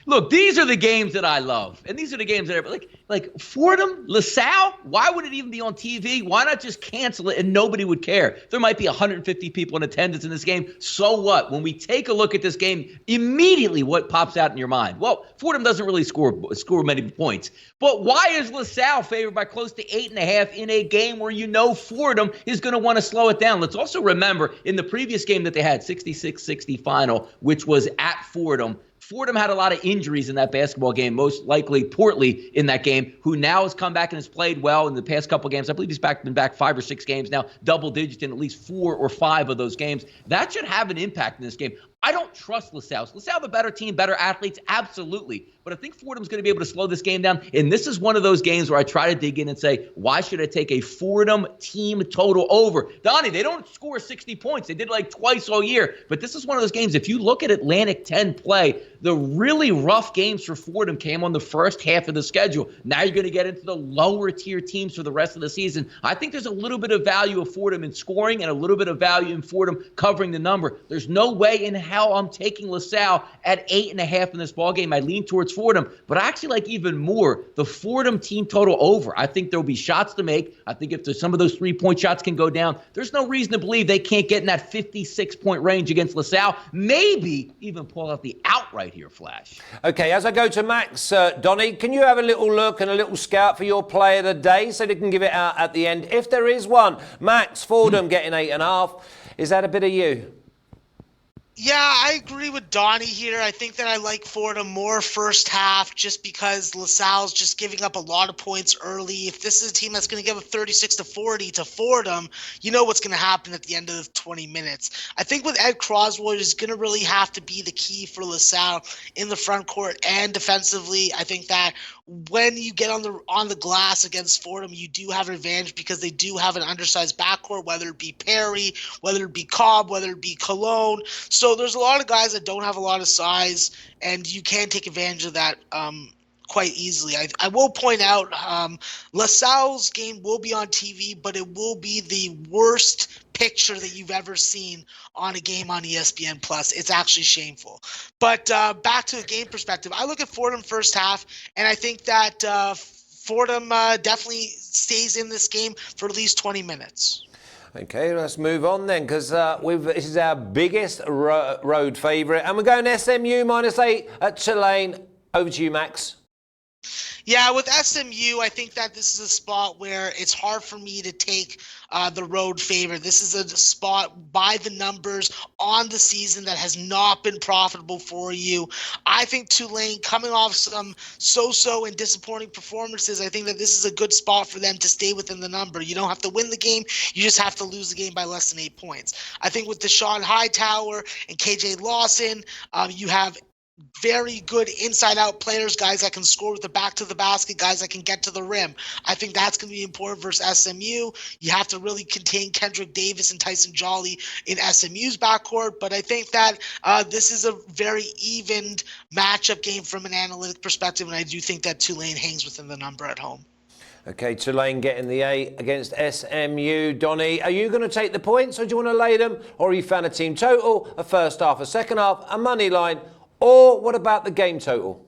Look, these are the games that I love. And these are the games that are like Fordham, LaSalle, why would it even be on TV? Why not just cancel it and nobody would care? There might be 150 people in attendance in this game. So what? When we take a look at this game, immediately what pops out in your mind? Well, Fordham doesn't really score many points. But why is LaSalle favored by close to 8.5 in a game where you know Fordham is going to want to slow it down? Let's also remember in the previous game that they had, 66-60 final, which was at Fordham, Fordham had a lot of injuries in that basketball game, most likely Portley in that game, who now has come back and has played well in the past couple games. I believe he's been back 5 or 6 games now, double digits in at least 4 or 5 of those games. That should have an impact in this game. I don't trust LaSalle. LaSalle, the better team, better athletes, absolutely. But I think Fordham's going to be able to slow this game down. And this is one of those games where I try to dig in and say, why should I take a Fordham team total over? Donnie, they don't score 60 points. They did like twice all year. But this is one of those games, if you look at Atlantic 10 play, the really rough games for Fordham came on the first half of the schedule. Now you're going to get into the lower tier teams for the rest of the season. I think there's a little bit of value of Fordham in scoring and a little bit of value in Fordham covering the number. There's no way in hell I'm taking LaSalle at 8.5 in this ballgame. I lean towards Fordham, but I actually like even more the Fordham team total over. I think there'll be shots to make. I think if there's some of those 3-point shots can go down, there's no reason to believe they can't get in that 56-point range against LaSalle. Maybe even pull out the outright here, Flash. Okay, as I go to Max, Donnie, can you have a little look and a little scout for your play of the day so they can give it out at the end? If there is one, Max, Fordham getting 8.5. Is that a bit of you? Yeah, I agree with Donnie here. I think that I like Fordham more first half just because LaSalle's just giving up a lot of points early. If this is a team that's going to give up 36-40 to Fordham, you know what's going to happen at the end of the 20 minutes. I think with Ed Croswood is going to really have to be the key for LaSalle in the front court and defensively. I think that when you get on the glass against Fordham, you do have an advantage because they do have an undersized backcourt, whether it be Perry, whether it be Cobb, whether it be Cologne. So there's a lot of guys that don't have a lot of size, and you can take advantage of that quite easily. I will point out LaSalle's game will be on TV, but it will be the worst picture that you've ever seen on a game on ESPN Plus. It's actually shameful. But back to the game perspective, I look at Fordham first half, and I think that Fordham definitely stays in this game for at least 20 minutes. Okay, let's move on then, because this is our biggest road favourite, and we're going SMU -8 at Tulane. Over to you, Max. Yeah, with SMU, I think that this is a spot where it's hard for me to take the road favorite. This is a spot by the numbers on the season that has not been profitable for you. I think Tulane, coming off some so-so and disappointing performances, I think that this is a good spot for them to stay within the number. You don't have to win the game. You just have to lose the game by less than 8 points. I think with Deshaun Hightower and KJ Lawson, you have very good inside-out players, guys that can score with the back to the basket, guys that can get to the rim. I think that's going to be important versus SMU. You have to really contain Kendrick Davis and Tyson Jolly in SMU's backcourt, but I think that this is a very evened matchup game from an analytic perspective, and I do think that Tulane hangs within the number at home. Okay, Tulane getting the 8 against SMU. Donnie, are you going to take the points, or do you want to lay them, or are you fan of team total, a first half, a second half, a money line? Or what about the game total?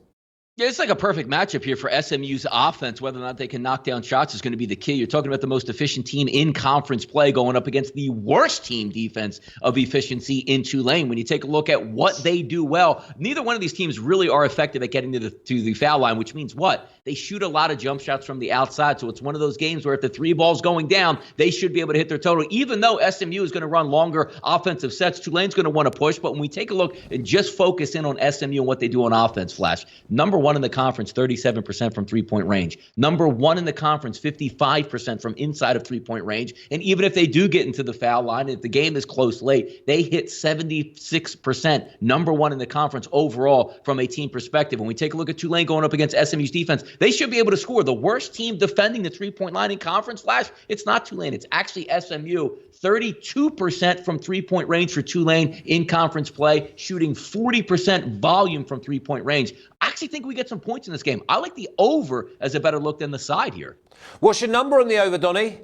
Yeah, it's like a perfect matchup here for SMU's offense. Whether or not they can knock down shots is going to be the key. You're talking about the most efficient team in conference play going up against the worst team defense of efficiency in Tulane. When you take a look at what they do well, neither one of these teams really are effective at getting to the foul line, which means what? They shoot a lot of jump shots from the outside. So it's one of those games where if the three ball's going down, they should be able to hit their total. Even though SMU is going to run longer offensive sets, Tulane's going to want to push. But when we take a look and just focus in on SMU and what they do on offense, Flash, number one in the conference, 37% from three-point range. Number one in the conference, 55% from inside of three-point range. And even if they do get into the foul line, if the game is close late, they hit 76%, number one in the conference overall from a team perspective. When we take a look at Tulane going up against SMU's defense, they should be able to score. The worst team defending the three-point line in conference, Flash, it's not Tulane. It's actually SMU. 32% from three-point range for Tulane in conference play, shooting 40% volume from three-point range. I actually think we get some points in this game. I like the over as a better look than the side here. What's your number on the over, Donnie?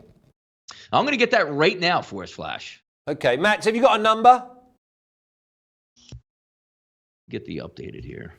I'm going to get that right now for us, Flash. Okay, Max, have you got a number? Get the updated here.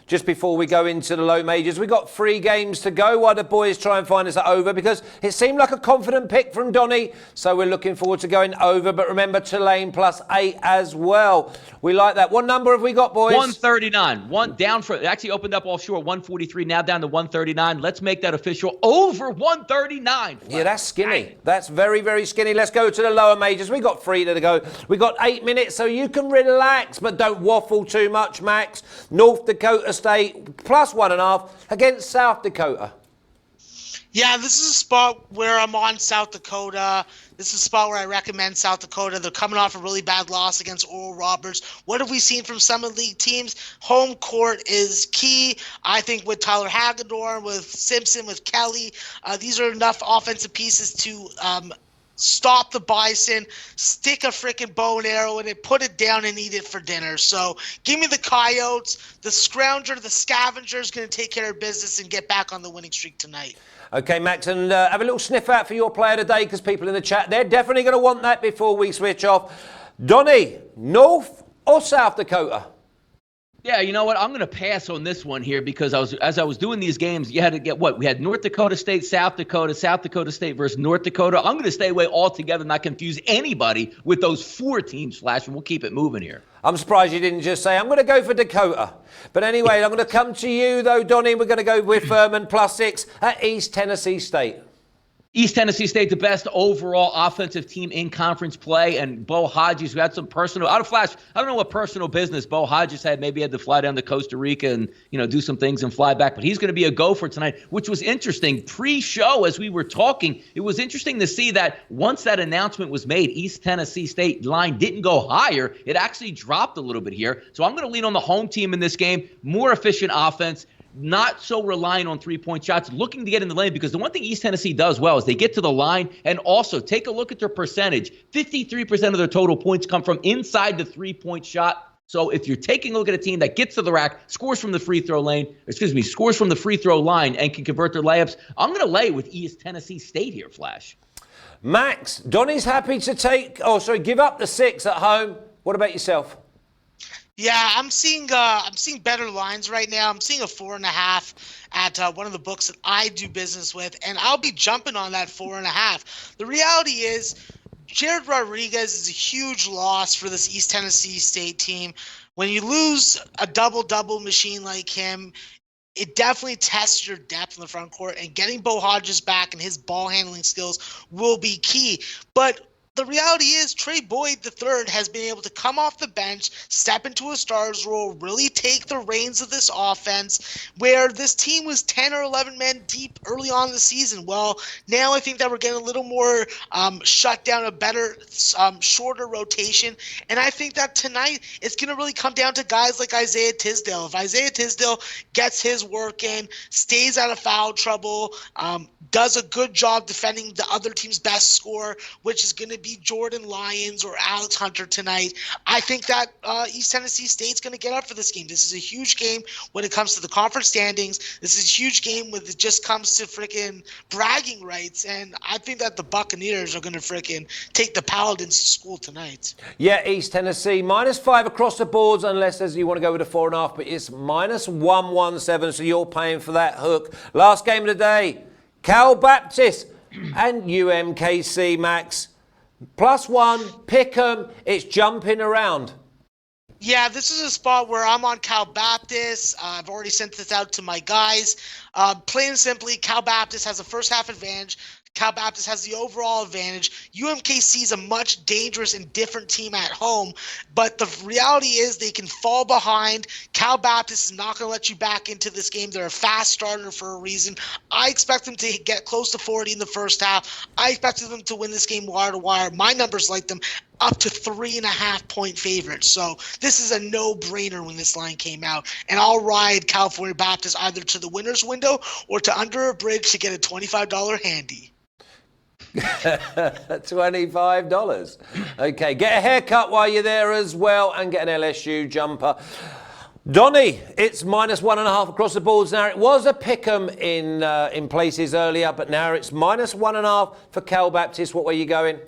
Just before we go into the low majors, we've got 3 games to go while the boys try and find us at over, because it seemed like a confident pick from Donnie, so we're looking forward to going over. But remember, Tulane +8 as well. We like that. What number have we got, boys? 139. One down for, it actually opened up offshore 143, now down to 139. Let's make that official. Over 139. Yeah, that's skinny. That's very, very skinny. Let's go to the lower majors. We've got 3 to go. We've got 8 minutes, so you can relax, but don't waffle too much, Max. North Dakota State +1.5 against South Dakota. Yeah, this is a spot where I'm on South Dakota. This is a spot where I recommend South Dakota. They're coming off a really bad loss against Oral Roberts. What have we seen from Summit League teams? Home court is key. I think with Tyler Hagedorn, with Simpson, with Kelly, these are enough offensive pieces to stop the Bison, stick a freaking bow and arrow in it, put it down and eat it for dinner. So give me the Coyotes. The Scrounger, the Scavenger is going to take care of business and get back on the winning streak tonight. Okay, Max, and have a little sniff out for your player today, because people in the chat, they're definitely going to want that before we switch off. Donnie, North or South Dakota? Yeah, you know what? I'm going to pass on this one here, because as I was doing these games, you had to get what? We had North Dakota State, South Dakota State versus North Dakota. I'm going to stay away altogether, not confuse anybody with those 4 teams, Flash, and we'll keep it moving here. I'm surprised you didn't just say, I'm going to go for Dakota. But anyway, I'm going to come to you, though, Donnie. We're going to go with Furman +6 at East Tennessee State. East Tennessee State, the best overall offensive team in conference play, and Bo Hodges, who had some personal, out of Flash, I don't know what personal business Bo Hodges had. Maybe he had to fly down to Costa Rica and, do some things and fly back, but he's going to be a gopher tonight, which was interesting. Pre-show, as we were talking, it was interesting to see that once that announcement was made, East Tennessee State line didn't go higher. It actually dropped a little bit here. So I'm going to lean on the home team in this game, more efficient offense, not so reliant on three-point shots, looking to get in the lane, because the one thing East Tennessee does well is they get to the line, and also take a look at their percentage. 53% of their total points come from inside the three-point shot. So if you're taking a look at a team that gets to the rack, scores from the free throw line, and can convert their layups, I'm going to lay with East Tennessee State here, Flash. Max, Donnie's happy to give up the 6 at home. What about yourself? Yeah, I'm seeing better lines right now. I'm seeing a 4.5 at one of the books that I do business with, and I'll be jumping on that 4.5. The reality is, Jared Rodriguez is a huge loss for this East Tennessee State team. When you lose a double-double machine like him, it definitely tests your depth in the front court, and getting Bo Hodges back and his ball handling skills will be key. But the reality is Trey Boyd III has been able to come off the bench, step into a starter's role, really take the reins of this offense, where this team was 10 or 11 men deep early on in the season. Well, now I think that we're getting a little more shut down, a better, shorter rotation. And I think that tonight it's going to really come down to guys like Isaiah Tisdale. If Isaiah Tisdale gets his work in, stays out of foul trouble, does a good job defending the other team's best scorer, which is going to be Jordan Lyons or Alex Hunter tonight, I think that East Tennessee State's going to get up for this game. This is a huge game when it comes to the conference standings. This is a huge game when it just comes to freaking bragging rights, and I think that the Buccaneers are going to freaking take the Paladins to school tonight. Yeah, East Tennessee, -5 across the boards, unless you want to go with a 4.5, but it's -117, so you're paying for that hook. Last game of the day, Cal Baptist and UMKC, Max. +1, pick 'em, it's jumping around. Yeah, this is a spot where I'm on Cal Baptist. I've already sent this out to my guys. Plain and simply, Cal Baptist has a first half advantage. Cal Baptist has the overall advantage. UMKC is a much dangerous and different team at home, but the reality is they can fall behind. Cal Baptist is not going to let you back into this game. They're a fast starter for a reason. I expect them to get close to 40 in the first half. I expected them to win this game wire to wire. My numbers like them up to 3.5-point favorites. So this is a no-brainer when this line came out. And I'll ride California Baptist either to the winner's window or to under a bridge to get a $25 handy. $25. Okay, get a haircut while you're there as well and get an LSU jumper. Donnie, it's -1.5 across the boards now. It was a pick'em in places earlier, but now it's -1.5 for Cal Baptist. What way are you going?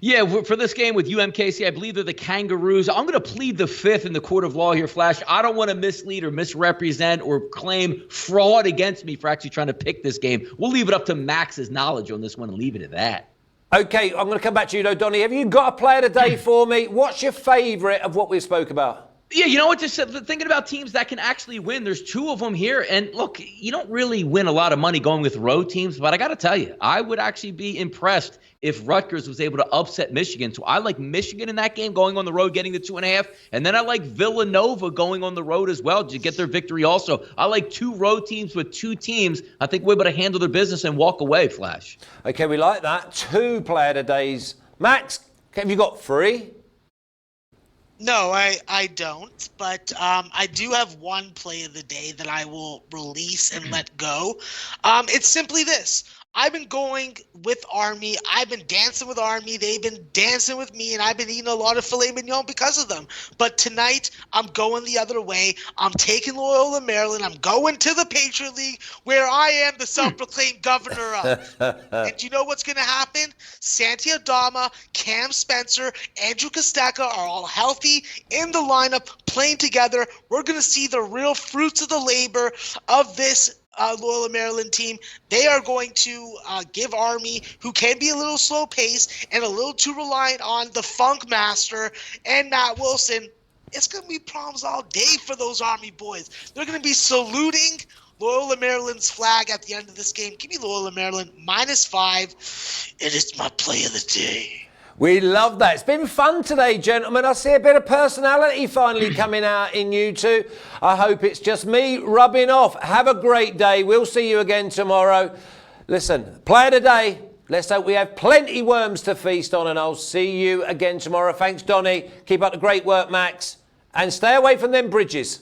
Yeah, for this game with UMKC, I believe they're the Kangaroos. I'm going to plead the fifth in the court of law here, Flash. I don't want to mislead or misrepresent or claim fraud against me for actually trying to pick this game. We'll leave it up to Max's knowledge on this one and leave it at that. Okay, I'm going to come back to you, though, Donnie. Have you got a play of the day for me? What's your favourite of what we spoke about? Yeah, you know what? Just thinking about teams that can actually win, there's 2 of them here. And look, you don't really win a lot of money going with road teams, but I got to tell you, I would actually be impressed if Rutgers was able to upset Michigan. So I like Michigan in that game, going on the road, getting the 2.5. And then I like Villanova going on the road as well to get their victory also. I like 2 road teams with 2 teams. I think we're able to handle their business and walk away, Flash. Okay, we like that. 2 play of the days. Max, have you got 3? No, I don't, but I do have one play of the day that I will release and let go. It's simply this. I've been going with Army. I've been dancing with Army. They've been dancing with me, and I've been eating a lot of filet mignon because of them. But tonight, I'm going the other way. I'm taking Loyola Maryland. I'm going to the Patriot League, where I am the self-proclaimed governor of. And do you know what's going to happen? Santi Adama, Cam Spencer, Andrew Kosteka are all healthy in the lineup, playing together. We're going to see the real fruits of the labor of this Loyola Maryland team. They are going to give Army, who can be a little slow paced and a little too reliant on the Funk Master and Matt Wilson. It's going to be problems all day for those Army boys. They're going to be saluting Loyola Maryland's flag at the end of this game. Give me Loyola Maryland -5. It is my play of the day. We love that. It's been fun today, gentlemen. I see a bit of personality finally coming out in you two. I hope it's just me rubbing off. Have a great day. We'll see you again tomorrow. Listen, play of the day. Let's hope we have plenty worms to feast on, and I'll see you again tomorrow. Thanks, Donnie. Keep up the great work, Max. And stay away from them bridges.